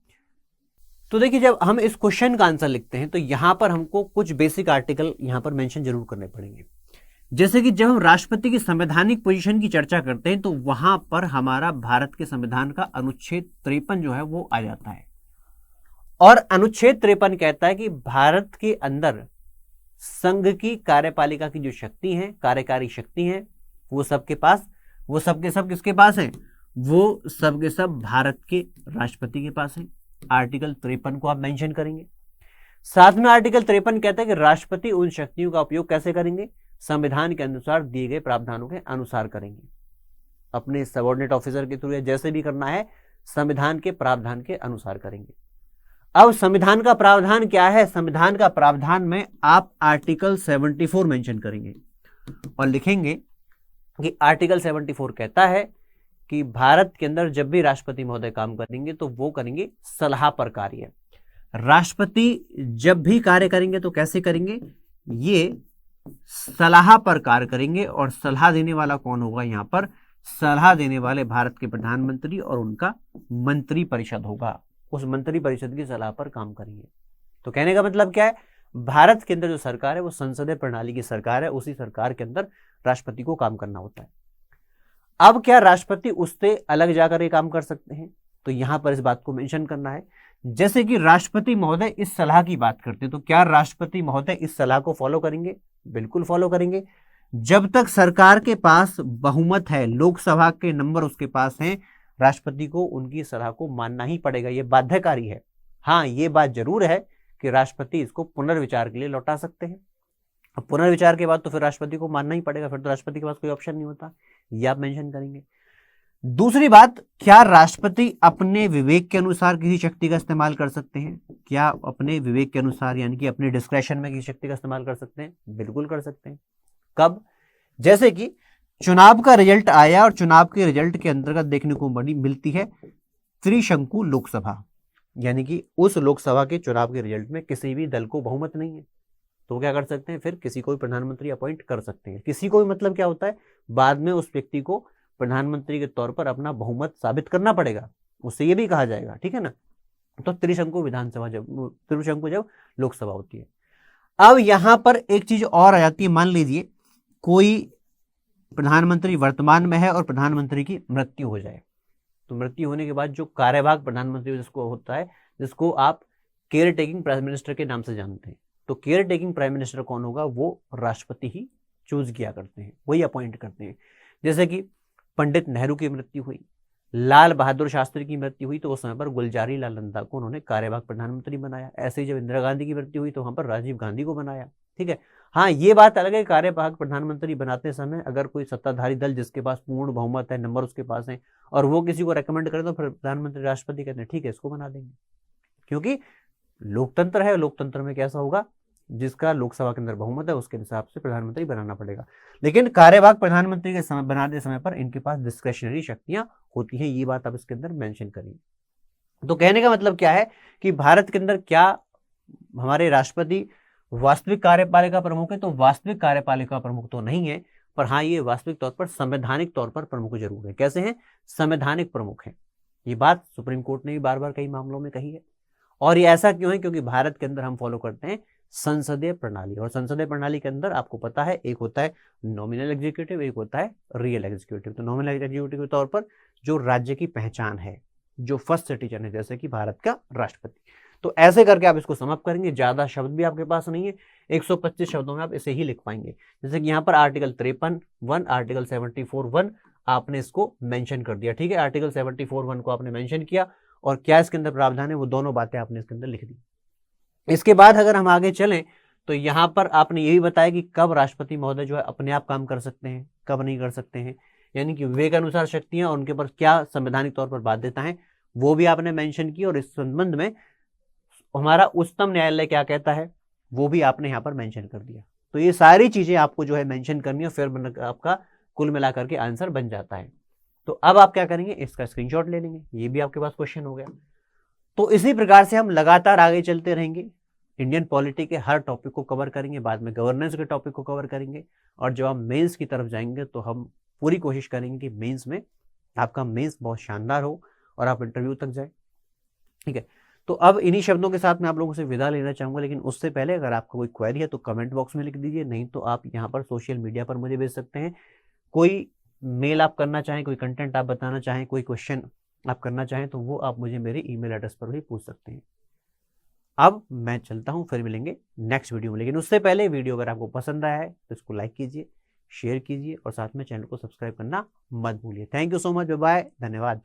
तो देखिए, जब हम इस क्वेश्चन का आंसर लिखते हैं तो यहां पर हमको कुछ बेसिक आर्टिकल यहां पर मेंशन जरूर करने पड़ेंगे। जैसे कि जब हम राष्ट्रपति की संवैधानिक पोजीशन की चर्चा करते हैं तो वहां पर हमारा भारत के संविधान का अनुच्छेद 53 जो है वो आ जाता है, और अनुच्छेद 53 कहता है कि भारत के अंदर संघ की कार्यपालिका की जो शक्ति है, कार्यकारी शक्ति है, वो सबके पास, वो सबके सब किसके पास है, वो सबके सब भारत के राष्ट्रपति के पास है। आर्टिकल 53 को आप मेंशन करेंगे। साथ में आर्टिकल 53 कहता है कि राष्ट्रपति उन शक्तियों का उपयोग कैसे करेंगे, संविधान के अनुसार दिए गए प्रावधानों के अनुसार करेंगे, अपने सबऑर्डिनेट ऑफिसर के थ्रू या जैसे भी करना है संविधान के प्रावधान के अनुसार करेंगे। अब संविधान का प्रावधान क्या है, संविधान का प्रावधान में आप आर्टिकल 74 मेंशन करेंगे और लिखेंगे कि आर्टिकल 74 कहता है कि भारत के अंदर जब भी राष्ट्रपति महोदय काम करेंगे तो वो करेंगे सलाह पर कार्य। राष्ट्रपति जब भी कार्य करेंगे तो कैसे करेंगे, ये सलाह पर कार्य करेंगे। और सलाह देने वाला कौन होगा, यहां पर सलाह देने वाले भारत के प्रधानमंत्री और उनका मंत्री परिषद होगा, उस मंत्री परिषद की सलाह पर काम करेंगे। तो कहने का मतलब क्या है, भारत के अंदर जो सरकार है वो संसदीय प्रणाली की सरकार है, उसी सरकार के अंदर राष्ट्रपति को काम करना होता है। अब क्या राष्ट्रपति उससे अलग जाकर ये काम कर सकते हैं, तो यहां पर इस बात को मेंशन करना है। जैसे कि राष्ट्रपति महोदय इस सलाह की बात करते हैं, तो क्या राष्ट्रपति महोदय इस सलाह को फॉलो करेंगे, बिल्कुल फॉलो करेंगे। जब तक सरकार के पास बहुमत है, लोकसभा के नंबर उसके पास हैं, राष्ट्रपति को उनकी सलाह को मानना ही पड़ेगा, यह बाध्यकारी है। हाँ, ये बात जरूर है कि राष्ट्रपति इसको पुनर्विचार के लिए लौटा सकते हैं। अब पुनर्विचार के बाद तो फिर राष्ट्रपति को मानना ही पड़ेगा, फिर तो राष्ट्रपति के पास कोई ऑप्शन नहीं होता, ये आप मेंशन करेंगे। दूसरी बात, क्या राष्ट्रपति अपने विवेक के अनुसार किसी शक्ति का इस्तेमाल कर सकते हैं, क्या अपने विवेक के अनुसार यानी कि अपने डिस्क्रेशन में किसी शक्ति का इस्तेमाल कर सकते हैं, बिल्कुल कर सकते हैं। कब, जैसे कि चुनाव का रिजल्ट आया और चुनाव के रिजल्ट के अंतर्गत देखने को मिलती है त्रिशंकु लोकसभा, यानी कि उस लोकसभा के चुनाव के रिजल्ट में किसी भी दल को बहुमत नहीं है, तो क्या कर सकते हैं, फिर किसी को भी प्रधानमंत्री अपॉइंट कर सकते हैं। किसी को भी मतलब क्या होता है, बाद में उस व्यक्ति को प्रधानमंत्री के तौर पर अपना बहुमत साबित करना पड़ेगा, उससे ये भी कहा जाएगा, ठीक है ना। तो त्रिशंकु विधानसभा जब लोकसभा होती है। अब यहां पर एक चीज और आ जाती है, मान लीजिए कोई प्रधानमंत्री वर्तमान में है और प्रधानमंत्री की मृत्यु हो जाए, तो मृत्यु होने के बाद जो कार्यवाहक प्रधानमंत्री जिसको होता है, जिसको आप केयर टेकिंग प्राइम मिनिस्टर के नाम से जानते हैं, तो केयर टेकिंग प्राइम मिनिस्टर कौन होगा, वो राष्ट्रपति ही चूज किया करते हैं, वही अपॉइंट करते हैं। जैसे कि पंडित नेहरू की मृत्यु हुई, लाल बहादुर शास्त्री की मृत्यु हुई, तो उस समय पर गुलजारी लाल नंदा को उन्होंने कार्यवाहक प्रधानमंत्री बनाया। ऐसे ही जब इंदिरा गांधी की मृत्यु हुई तो वहां पर राजीव गांधी को बनाया, ठीक है। हाँ, ये बात अलग है, कार्यवाहक प्रधानमंत्री बनाते समय अगर कोई सत्ताधारी दल जिसके पास पूर्ण बहुमत है, नंबर उसके पास है, और वो किसी को रेकमेंड करे तो फिर प्रधानमंत्री राष्ट्रपति कहते हैं ठीक है इसको बना देंगे, क्योंकि लोकतंत्र है, लोकतंत्र में कैसा होगा, जिसका लोकसभा के अंदर बहुमत है उसके हिसाब से प्रधानमंत्री बनाना पड़ेगा। लेकिन कार्यवाहक प्रधानमंत्री के समय बनाते समय पर इनके पास डिस्क्रेशनरी शक्तियां होती हैं, ये बात आप इसके अंदर मेंशन करिए। तो कहने का मतलब क्या है कि भारत के अंदर क्या हमारे राष्ट्रपति वास्तविक कार्यपालिका प्रमुख है, तो वास्तविक कार्यपालिका प्रमुख तो नहीं है, पर हाँ ये वास्तविक तौर पर संवैधानिक तौर पर प्रमुख जरूर है। कैसे हैं, संवैधानिक प्रमुख है। ये बात सुप्रीम कोर्ट ने भी बार बार कई मामलों में कही है। और ये ऐसा क्यों है, क्योंकि भारत के अंदर हम फॉलो करते हैं संसदीय प्रणाली, और संसदीय प्रणाली के अंदर आपको पता है एक होता है नॉमिनल एग्जीक्यूटिव, एक होता है रियल एग्जीक्यूटिव। तो नॉमिनल एग्जीक्यूटिव के तौर पर जो राज्य की पहचान है, जो फर्स्ट सिटीजन है, जैसे कि भारत का राष्ट्रपति। तो ऐसे करके आप इसको समाप्त करेंगे, ज्यादा शब्द भी आपके पास नहीं है, 125 शब्दों में आप इसे ही लिख पाएंगे। जैसे कि यहाँ पर आर्टिकल 53(1), आर्टिकल 74(1) आपने इसको मेंशन कर दिया, ठीक है। आर्टिकल 74(1) को आपने मेंशन किया, और क्या इसके अंदर प्रावधान है वो दोनों बातें आपने इसके अंदर लिख दी। इसके बाद अगर हम आगे चलें तो यहां पर आपने ये भी बताया कि कब राष्ट्रपति महोदय जो है अपने आप काम कर सकते हैं, कब नहीं कर सकते हैं, यानी कि विवेक अनुसार शक्तियां और उनके ऊपर क्या संवैधानिक तौर पर बाध्यता है वो भी आपने मेंशन की। और इस संबंध में हमारा उच्चतम न्यायालय क्या कहता है वो भी आपने यहाँ पर मेंशन कर दिया। तो ये सारी चीजें आपको जो है मेंशन करनी है, फिर आपका कुल मिलाकर के आंसर बन जाता है। तो अब आप क्या करेंगे, इसका स्क्रीनशॉट ले लेंगे, ये भी आपके पास क्वेश्चन हो गया। तो इसी प्रकार से हम लगातार आगे चलते रहेंगे, इंडियन पॉलिटी के हर टॉपिक को कवर करेंगे, बाद में गवर्नेंस के टॉपिक को कवर करेंगे, और जब हम मेंस की तरफ जाएंगे तो हम पूरी कोशिश करेंगे कि मेंस में आपका मेंस बहुत शानदार हो और आप इंटरव्यू तक जाए, ठीक है। तो अब इन्हीं शब्दों के साथ मैं आप लोगों से विदा लेना चाहूंगा, लेकिन उससे पहले अगर आपका कोई क्वेरी है तो कमेंट बॉक्स में लिख दीजिए, नहीं तो आप यहाँ पर सोशल मीडिया पर मुझे भेज सकते हैं। कोई मेल आप करना चाहें, कोई कंटेंट आप बताना चाहें, कोई क्वेश्चन आप करना चाहें तो वो आप मुझे मेरे ईमेल एड्रेस पर भी पूछ सकते हैं। अब मैं चलता हूं, फिर मिलेंगे नेक्स्ट वीडियो में। लेकिन उससे पहले वीडियो अगर आपको पसंद आया है तो इसको लाइक कीजिए, शेयर कीजिए और साथ में चैनल को सब्सक्राइब करना मत भूलिए। Thank you so much, bye bye, धन्यवाद।